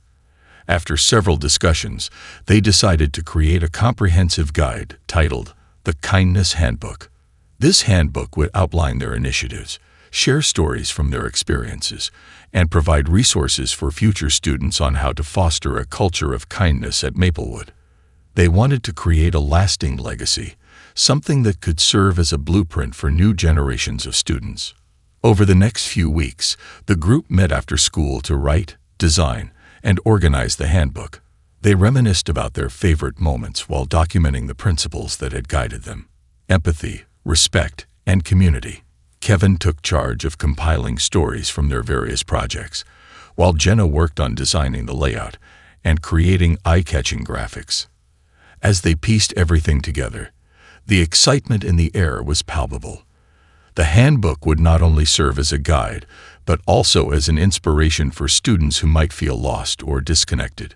After several discussions, they decided to create a comprehensive guide titled The Kindness Handbook. This handbook would outline their initiatives, share stories from their experiences, and provide resources for future students on how to foster a culture of kindness at Maplewood. They wanted to create a lasting legacy, something that could serve as a blueprint for new generations of students. Over the next few weeks, the group met after school to write, design, and organize the handbook. They reminisced about their favorite moments while documenting the principles that had guided them: empathy, respect, and community. Kevin took charge of compiling stories from their various projects, while Jenna worked on designing the layout and creating eye-catching graphics. As they pieced everything together, the excitement in the air was palpable. The handbook would not only serve as a guide, but also as an inspiration for students who might feel lost or disconnected.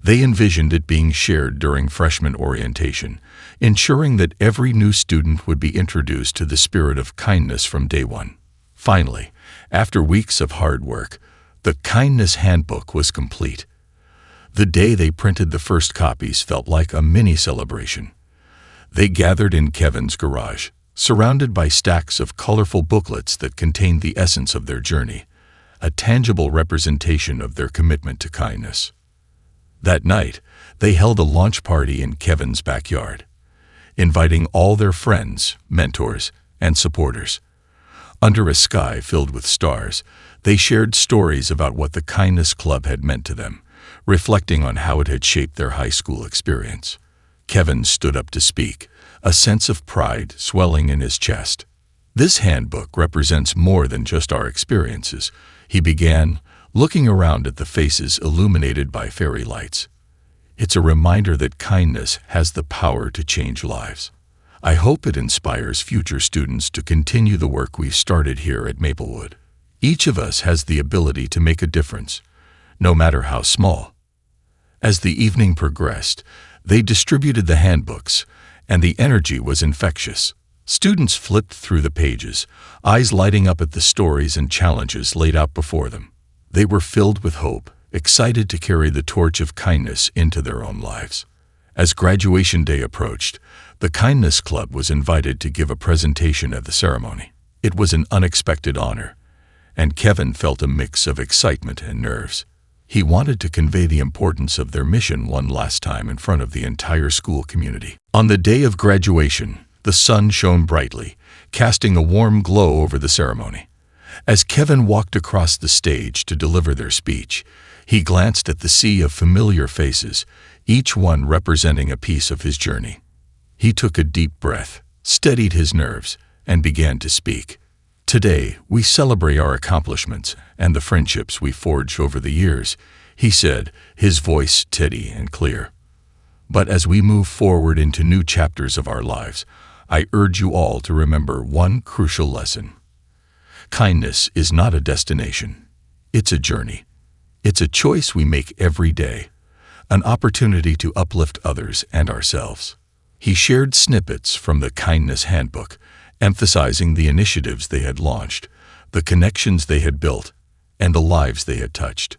They envisioned it being shared during freshman orientation, ensuring that every new student would be introduced to the spirit of kindness from day one. Finally, after weeks of hard work, the Kindness Handbook was complete. The day they printed the first copies felt like a mini celebration. They gathered in Kevin's garage, surrounded by stacks of colorful booklets that contained the essence of their journey, a tangible representation of their commitment to kindness. That night, they held a launch party in Kevin's backyard, inviting all their friends, mentors, and supporters. Under a sky filled with stars, they shared stories about what the Kindness Club had meant to them, reflecting on how it had shaped their high school experience. Kevin stood up to speak, a sense of pride swelling in his chest. "This handbook represents more than just our experiences," he began, looking around at the faces illuminated by fairy lights. "It's a reminder that kindness has the power to change lives. I hope it inspires future students to continue the work we've started here at Maplewood. Each of us has the ability to make a difference, no matter how small." As the evening progressed, they distributed the handbooks, and the energy was infectious. Students flipped through the pages, eyes lighting up at the stories and challenges laid out before them. They were filled with hope, excited to carry the torch of kindness into their own lives. As graduation day approached, The Kindness Club was invited to give a presentation at the ceremony. It was an unexpected honor, and Kevin felt a mix of excitement and nerves. He wanted to convey the importance of their mission one last time in front of the entire school community. On the day of graduation, the sun shone brightly, casting a warm glow over the ceremony. As Kevin walked across the stage to deliver their speech, he glanced at the sea of familiar faces, each one representing a piece of his journey. He took a deep breath, steadied his nerves, and began to speak. "Today, we celebrate our accomplishments and the friendships we forged over the years," he said, his voice steady and clear. "But as we move forward into new chapters of our lives, I urge you all to remember one crucial lesson. Kindness is not a destination. It's a journey. It's a choice we make every day, an opportunity to uplift others and ourselves." He shared snippets from the Kindness Handbook, emphasizing the initiatives they had launched, the connections they had built, and the lives they had touched.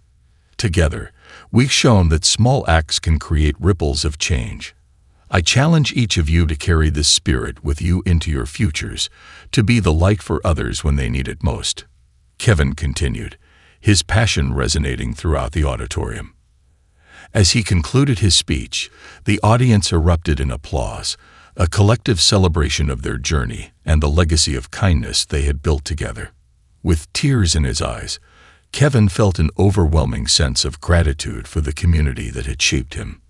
Together, we've shown that small acts can create ripples of change. I challenge each of you to carry this spirit with you into your futures, to be the light for others when they need it most. Kevin continued, his passion resonating throughout the auditorium. As he concluded his speech, the audience erupted in applause, a collective celebration of their journey and the legacy of kindness they had built together. With tears in his eyes, Kevin felt an overwhelming sense of gratitude for the community that had shaped him.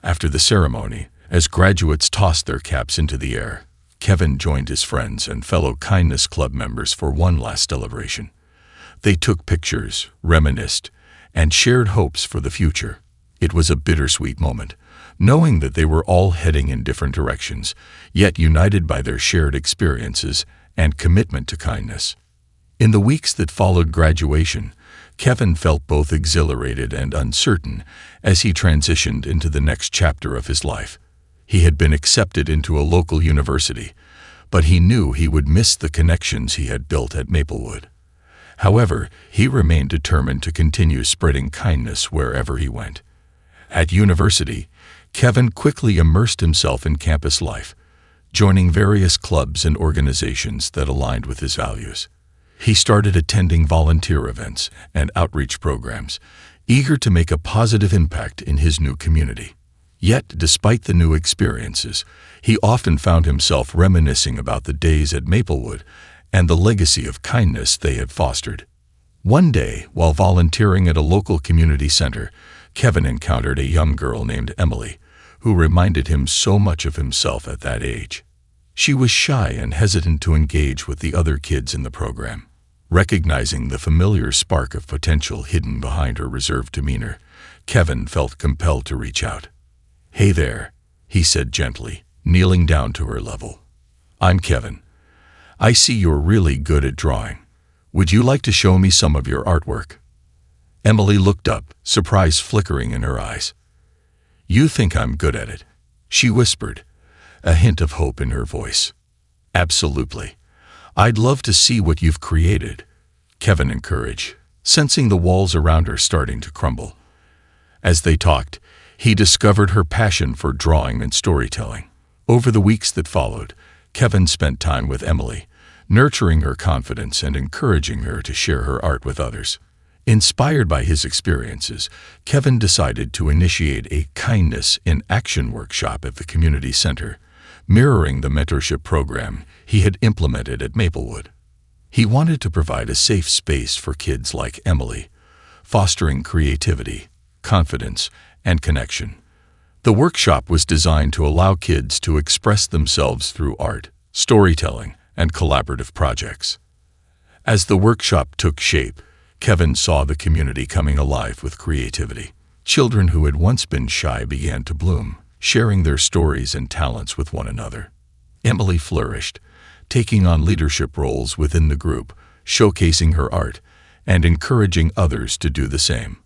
After the ceremony, as graduates tossed their caps into the air, Kevin joined his friends and fellow Kindness Club members for one last celebration. They took pictures, reminisced, and shared hopes for the future. It was a bittersweet moment, knowing that they were all heading in different directions, yet united by their shared experiences and commitment to kindness. In the weeks that followed graduation, Kevin felt both exhilarated and uncertain as he transitioned into the next chapter of his life. He had been accepted into a local university, but he knew he would miss the connections he had built at Maplewood. However, he remained determined to continue spreading kindness wherever he went. At university, Kevin quickly immersed himself in campus life, joining various clubs and organizations that aligned with his values. He started attending volunteer events and outreach programs, eager to make a positive impact in his new community. Yet, despite the new experiences, he often found himself reminiscing about the days at Maplewood and the legacy of kindness they had fostered. One day, while volunteering at a local community center, Kevin encountered a young girl named Emily, who reminded him so much of himself at that age. She was shy and hesitant to engage with the other kids in the program. Recognizing the familiar spark of potential hidden behind her reserved demeanor, Kevin felt compelled to reach out. "Hey there," he said gently, kneeling down to her level. "I'm Kevin. I see you're really good at drawing. Would you like to show me some of your artwork?" Emily looked up, surprise flickering in her eyes. "You think I'm good at it?" she whispered, a hint of hope in her voice. "Absolutely. I'd love to see what you've created," Kevin encouraged, sensing the walls around her starting to crumble. As they talked, he discovered her passion for drawing and storytelling. Over the weeks that followed, Kevin spent time with Emily, nurturing her confidence and encouraging her to share her art with others. Inspired by his experiences, Kevin decided to initiate a Kindness in Action workshop at the community center, mirroring the mentorship program he had implemented at Maplewood. He wanted to provide a safe space for kids like Emily, fostering creativity, confidence, and connection. The workshop was designed to allow kids to express themselves through art, storytelling, and collaborative projects. As the workshop took shape, Kevin saw the community coming alive with creativity. Children who had once been shy began to bloom, sharing their stories and talents with one another. Emily flourished, taking on leadership roles within the group, showcasing her art, and encouraging others to do the same.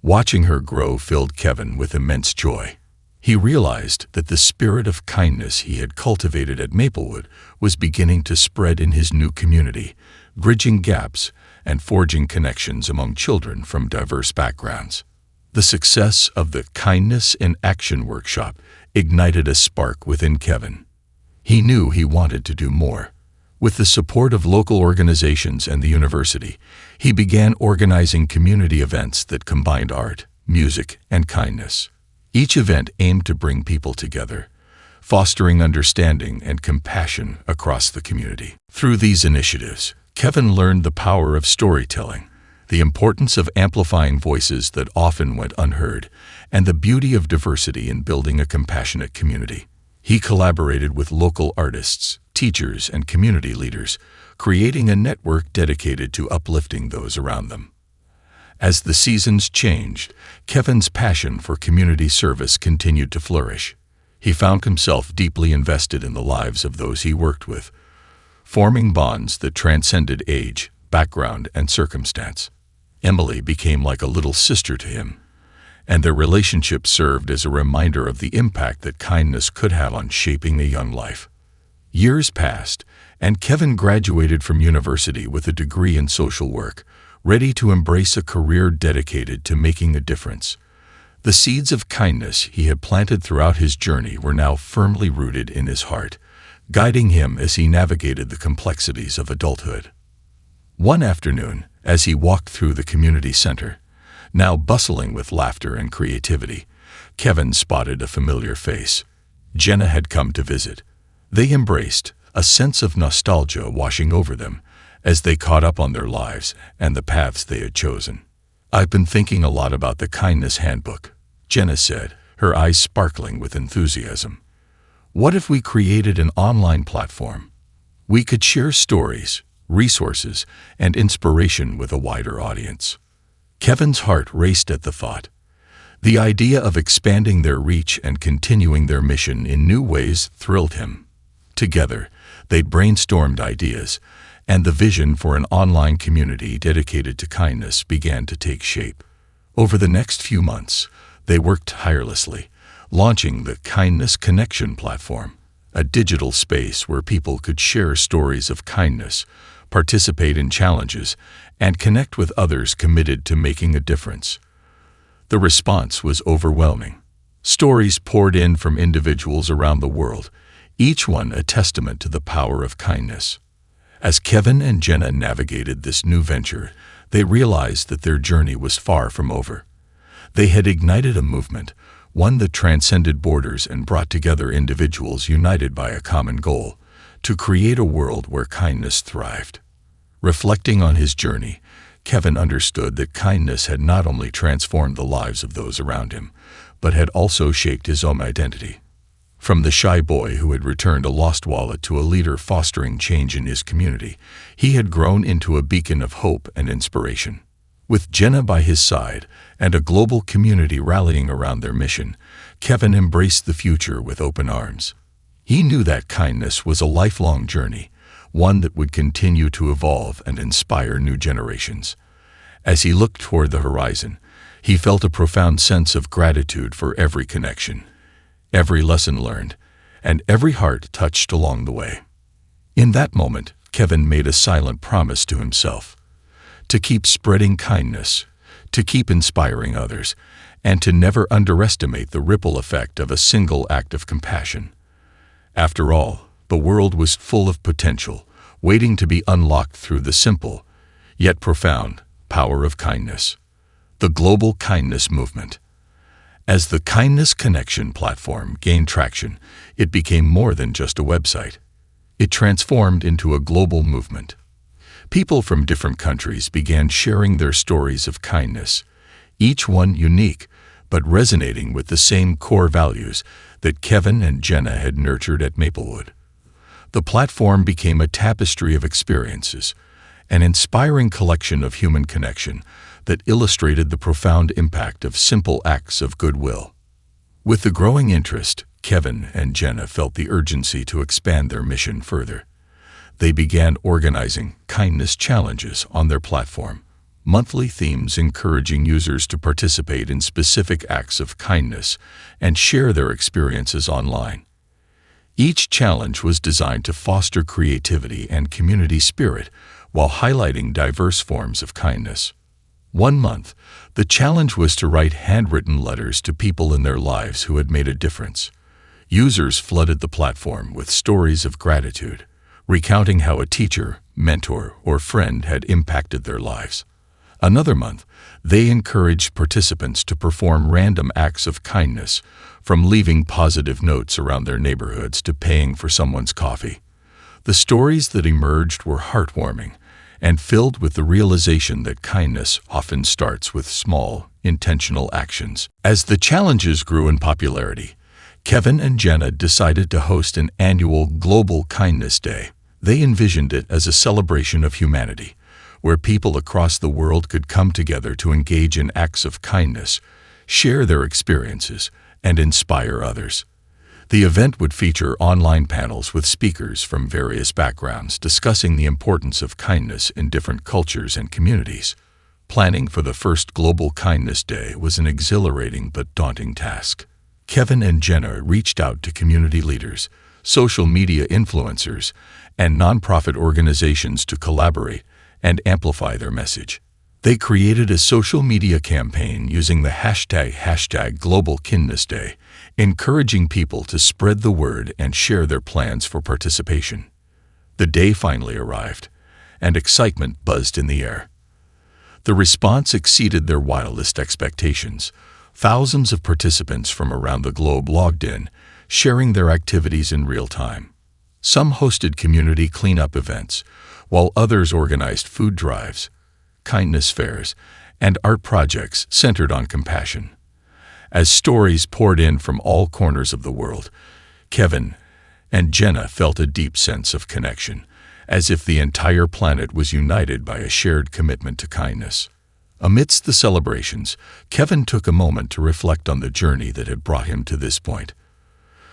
Watching her grow filled Kevin with immense joy. He realized that the spirit of kindness he had cultivated at Maplewood was beginning to spread in his new community, bridging gaps and forging connections among children from diverse backgrounds. The success of the Kindness in Action workshop ignited a spark within Kevin. He knew he wanted to do more. With the support of local organizations and the university, he began organizing community events that combined art, music, and kindness. Each event aimed to bring people together, fostering understanding and compassion across the community. Through these initiatives, Kevin learned the power of storytelling, the importance of amplifying voices that often went unheard, and the beauty of diversity in building a compassionate community. He collaborated with local artists, teachers, and community leaders, creating a network dedicated to uplifting those around them. As the seasons changed, Kevin's passion for community service continued to flourish. He found himself deeply invested in the lives of those he worked with, forming bonds that transcended age, background, and circumstance. Emily became like a little sister to him, and their relationship served as a reminder of the impact that kindness could have on shaping a young life. Years passed, and Kevin graduated from university with a degree in social work, ready to embrace a career dedicated to making a difference. The seeds of kindness he had planted throughout his journey were now firmly rooted in his heart, guiding him as he navigated the complexities of adulthood. One afternoon, as he walked through the community center, now bustling with laughter and creativity, Kevin spotted a familiar face. Jenna had come to visit. They embraced, a sense of nostalgia washing over them, as they caught up on their lives and the paths they had chosen. "I've been thinking a lot about the Kindness Handbook," Jenna said, her eyes sparkling with enthusiasm. "What if we created an online platform? We could share stories, resources, and inspiration with a wider audience." Kevin's heart raced at the thought. The idea of expanding their reach and continuing their mission in new ways thrilled him. Together, they brainstormed ideas, and the vision for an online community dedicated to kindness began to take shape. Over the next few months, they worked tirelessly, launching the Kindness Connection platform, a digital space where people could share stories of kindness, participate in challenges, and connect with others committed to making a difference. The response was overwhelming. Stories poured in from individuals around the world, each one a testament to the power of kindness. As Kevin and Jenna navigated this new venture, they realized that their journey was far from over. They had ignited a movement, one that transcended borders and brought together individuals united by a common goal: to create a world where kindness thrived. Reflecting on his journey, Kevin understood that kindness had not only transformed the lives of those around him, but had also shaped his own identity. From the shy boy who had returned a lost wallet to a leader fostering change in his community, he had grown into a beacon of hope and inspiration. With Jenna by his side and a global community rallying around their mission, Kevin embraced the future with open arms. He knew that kindness was a lifelong journey, one that would continue to evolve and inspire new generations. As he looked toward the horizon, he felt a profound sense of gratitude for every connection, every lesson learned, and every heart touched along the way. In that moment, Kevin made a silent promise to himself: to keep spreading kindness, to keep inspiring others, and to never underestimate the ripple effect of a single act of compassion. After all, the world was full of potential, waiting to be unlocked through the simple, yet profound, power of kindness. The global kindness movement. As the Kindness Connection platform gained traction, it became more than just a website. It transformed into a global movement. People from different countries began sharing their stories of kindness, each one unique, but resonating with the same core values that Kevin and Jenna had nurtured at Maplewood. The platform became a tapestry of experiences, an inspiring collection of human connection that illustrated the profound impact of simple acts of goodwill. With the growing interest, Kevin and Jenna felt the urgency to expand their mission further. They began organizing kindness challenges on their platform, monthly themes encouraging users to participate in specific acts of kindness and share their experiences online. Each challenge was designed to foster creativity and community spirit while highlighting diverse forms of kindness. One month, the challenge was to write handwritten letters to people in their lives who had made a difference. Users flooded the platform with stories of gratitude, recounting how a teacher, mentor, or friend had impacted their lives. Another month, they encouraged participants to perform random acts of kindness, from leaving positive notes around their neighborhoods to paying for someone's coffee. The stories that emerged were heartwarming and filled with the realization that kindness often starts with small, intentional actions. As the challenges grew in popularity, Kevin and Jenna decided to host an annual Global Kindness Day. They envisioned it as a celebration of humanity, where people across the world could come together to engage in acts of kindness, share their experiences, and inspire others. The event would feature online panels with speakers from various backgrounds discussing the importance of kindness in different cultures and communities. Planning for the first Global Kindness Day was an exhilarating but daunting task. Kevin and Jenna reached out to community leaders, social media influencers, and nonprofit organizations to collaborate and amplify their message. They created a social media campaign using the hashtag Global Kindness Day, encouraging people to spread the word and share their plans for participation. The day finally arrived, and excitement buzzed in the air. The response exceeded their wildest expectations. Thousands of participants from around the globe logged in, sharing their activities in real time. Some hosted community cleanup events, while others organized food drives, kindness fairs, and art projects centered on compassion. As stories poured in from all corners of the world, Kevin and Jenna felt a deep sense of connection, as if the entire planet was united by a shared commitment to kindness. Amidst the celebrations, Kevin took a moment to reflect on the journey that had brought him to this point.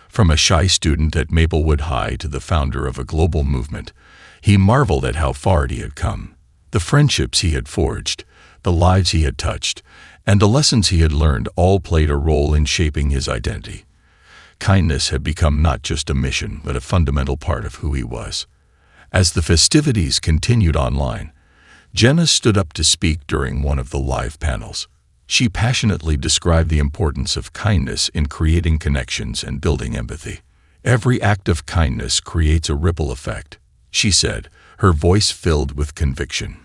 From a shy student at Maplewood High to the founder of a global movement, he marveled at how far he had come. The friendships he had forged, the lives he had touched, and the lessons he had learned all played a role in shaping his identity. Kindness had become not just a mission, but a fundamental part of who he was. As the festivities continued online, Jenna stood up to speak during one of the live panels. She passionately described the importance of kindness in creating connections and building empathy. Every act of kindness creates a ripple effect, she said, her voice filled with conviction.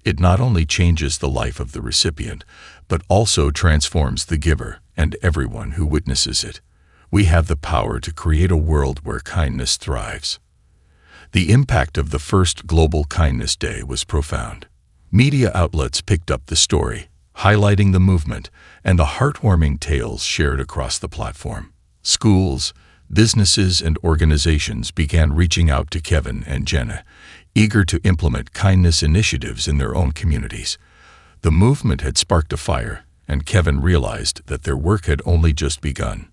It not only changes the life of the recipient, but also transforms the giver and everyone who witnesses it. We have the power to create a world where kindness thrives. The impact of the first Global Kindness Day was profound. Media outlets picked up the story, highlighting the movement and the heartwarming tales shared across the platform. Schools, businesses, and organizations began reaching out to Kevin and Jenna, eager to implement kindness initiatives in their own communities. The movement had sparked a fire, and Kevin realized that their work had only just begun.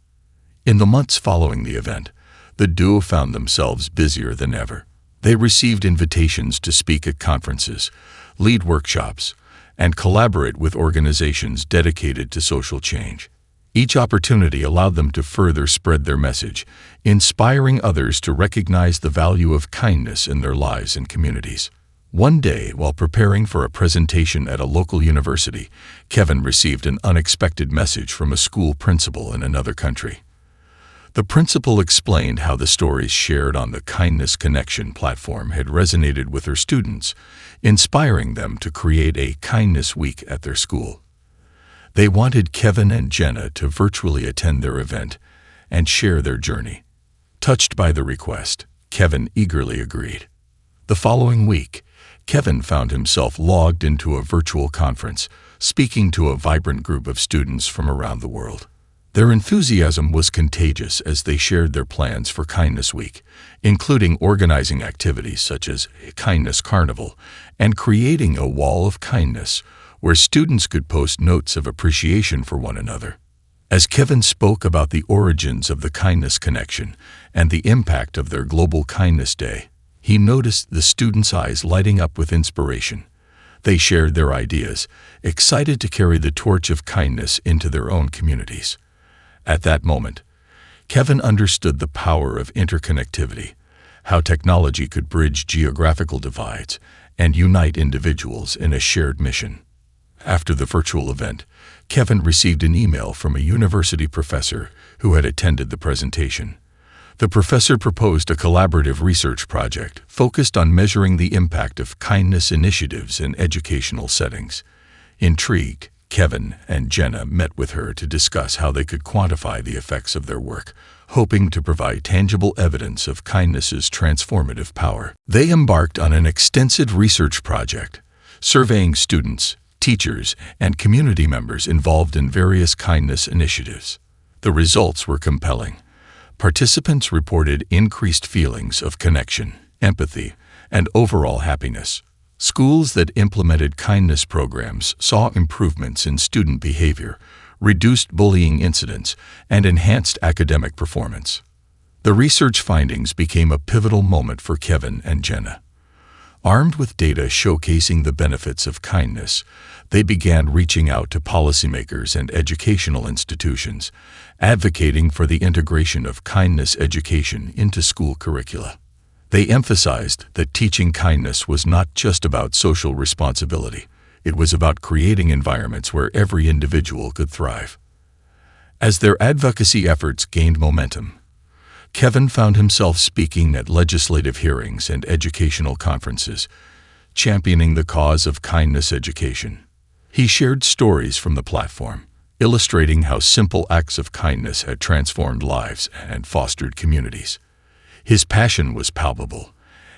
In the months following the event, the duo found themselves busier than ever. They received invitations to speak at conferences, lead workshops, and collaborate with organizations dedicated to social change. Each opportunity allowed them to further spread their message, inspiring others to recognize the value of kindness in their lives and communities. One day, while preparing for a presentation at a local university, Kevin received an unexpected message from a school principal in another country. The principal explained how the stories shared on the Kindness Connection platform had resonated with her students, inspiring them to create a Kindness Week at their school. They wanted Kevin and Jenna to virtually attend their event and share their journey. Touched by the request, Kevin eagerly agreed. The following week, Kevin found himself logged into a virtual conference, speaking to a vibrant group of students from around the world. Their enthusiasm was contagious as they shared their plans for Kindness Week, including organizing activities such as a Kindness Carnival and creating a Wall of Kindness, where students could post notes of appreciation for one another. As Kevin spoke about the origins of the Kindness Connection and the impact of their Global Kindness Day, he noticed the students' eyes lighting up with inspiration. They shared their ideas, excited to carry the torch of kindness into their own communities. At that moment, Kevin understood the power of interconnectivity, how technology could bridge geographical divides and unite individuals in a shared mission. After the virtual event, Kevin received an email from a university professor who had attended the presentation. The professor proposed a collaborative research project focused on measuring the impact of kindness initiatives in educational settings. Intrigued, Kevin and Jenna met with her to discuss how they could quantify the effects of their work, hoping to provide tangible evidence of kindness's transformative power. They embarked on an extensive research project, surveying students, teachers, and community members involved in various kindness initiatives. The results were compelling. Participants reported increased feelings of connection, empathy, and overall happiness. Schools that implemented kindness programs saw improvements in student behavior, reduced bullying incidents, and enhanced academic performance. The research findings became a pivotal moment for Kevin and Jenna. Armed with data showcasing the benefits of kindness, they began reaching out to policymakers and educational institutions, advocating for the integration of kindness education into school curricula. They emphasized that teaching kindness was not just about social responsibility. It was about creating environments where every individual could thrive. As their advocacy efforts gained momentum, Kevin found himself speaking at legislative hearings and educational conferences, championing the cause of kindness education. He shared stories from the platform, illustrating how simple acts of kindness had transformed lives and fostered communities. His passion was palpable,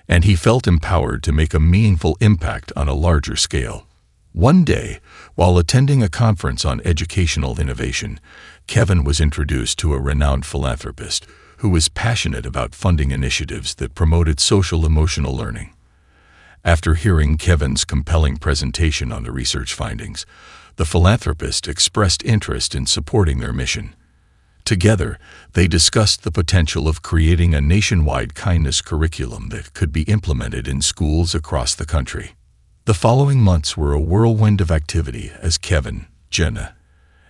and he felt empowered to make a meaningful impact on a larger scale. One day, while attending a conference on educational innovation, Kevin was introduced to a renowned philanthropist who was passionate about funding initiatives that promoted social-emotional learning. After hearing Kevin's compelling presentation on the research findings, the philanthropist expressed interest in supporting their mission. Together, they discussed the potential of creating a nationwide kindness curriculum that could be implemented in schools across the country. The following months were a whirlwind of activity as Kevin, Jenna,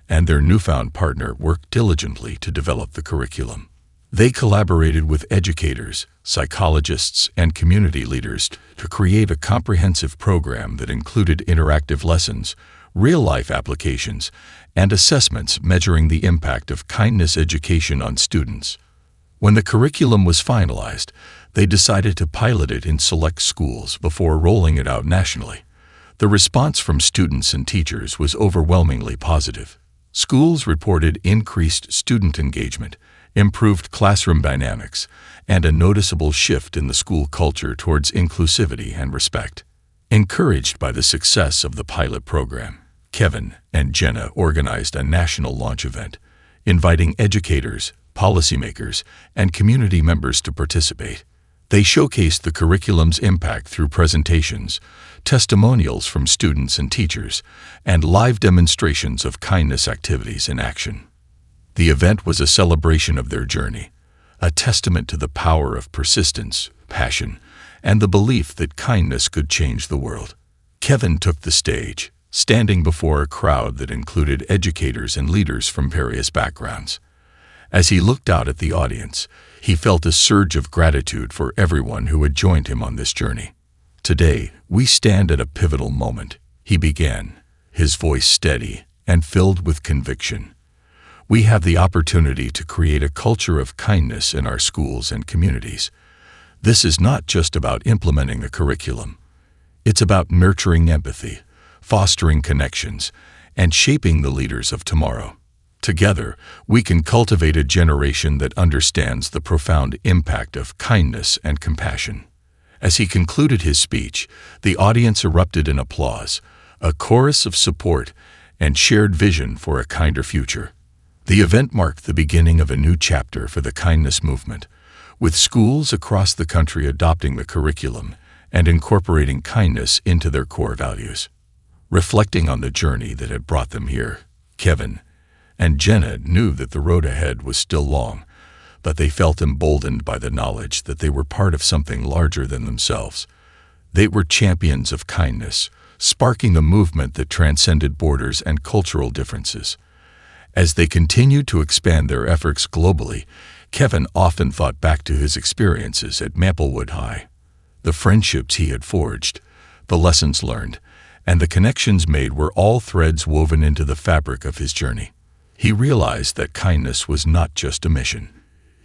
and their newfound partner worked diligently to develop the curriculum. They collaborated with educators, psychologists, and community leaders to create a comprehensive program that included interactive lessons, real-life applications, and assessments measuring the impact of kindness education on students. When the curriculum was finalized, they decided to pilot it in select schools before rolling it out nationally. The response from students and teachers was overwhelmingly positive. Schools reported increased student engagement, improved classroom dynamics, and a noticeable shift in the school culture towards inclusivity and respect. Encouraged by the success of the pilot program, Kevin and Jenna organized a national launch event, inviting educators, policymakers, and community members to participate. They showcased the curriculum's impact through presentations, testimonials from students and teachers, and live demonstrations of kindness activities in action. The event was a celebration of their journey, a testament to the power of persistence, passion, and the belief that kindness could change the world. Kevin took the stage, standing before a crowd that included educators and leaders from various backgrounds. As he looked out at the audience, he felt a surge of gratitude for everyone who had joined him on this journey. "Today, we stand at a pivotal moment," he began, his voice steady and filled with conviction. "We have the opportunity to create a culture of kindness in our schools and communities. This is not just about implementing the curriculum. It's about nurturing empathy, fostering connections, and shaping the leaders of tomorrow. Together, we can cultivate a generation that understands the profound impact of kindness and compassion." As he concluded his speech, the audience erupted in applause, a chorus of support, and shared vision for a kinder future. The event marked the beginning of a new chapter for the kindness movement, with schools across the country adopting the curriculum and incorporating kindness into their core values. Reflecting on the journey that had brought them here, Kevin and Jenna knew that the road ahead was still long, but they felt emboldened by the knowledge that they were part of something larger than themselves. They were champions of kindness, sparking a movement that transcended borders and cultural differences. As they continued to expand their efforts globally, Kevin often thought back to his experiences at Maplewood High. The friendships he had forged, the lessons learned, and the connections made were all threads woven into the fabric of his journey. He realized that kindness was not just a mission.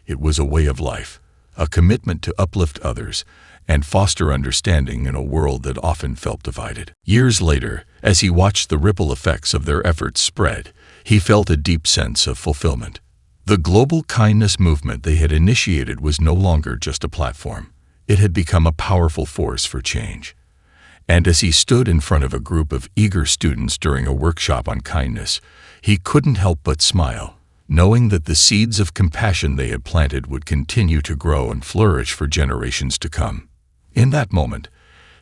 It was a way of life, a commitment to uplift others and foster understanding in a world that often felt divided. Years later, as he watched the ripple effects of their efforts spread, he felt a deep sense of fulfillment. The global kindness movement they had initiated was no longer just a platform. It had become a powerful force for change. And as he stood in front of a group of eager students during a workshop on kindness, he couldn't help but smile, knowing that the seeds of compassion they had planted would continue to grow and flourish for generations to come. In that moment,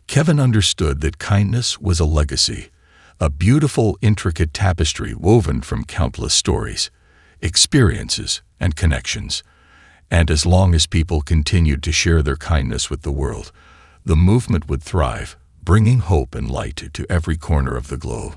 Kevin understood that kindness was a legacy, a beautiful, intricate tapestry woven from countless stories, experiences, and connections. And as long as people continued to share their kindness with the world, the movement would thrive, bringing hope and light to every corner of the globe.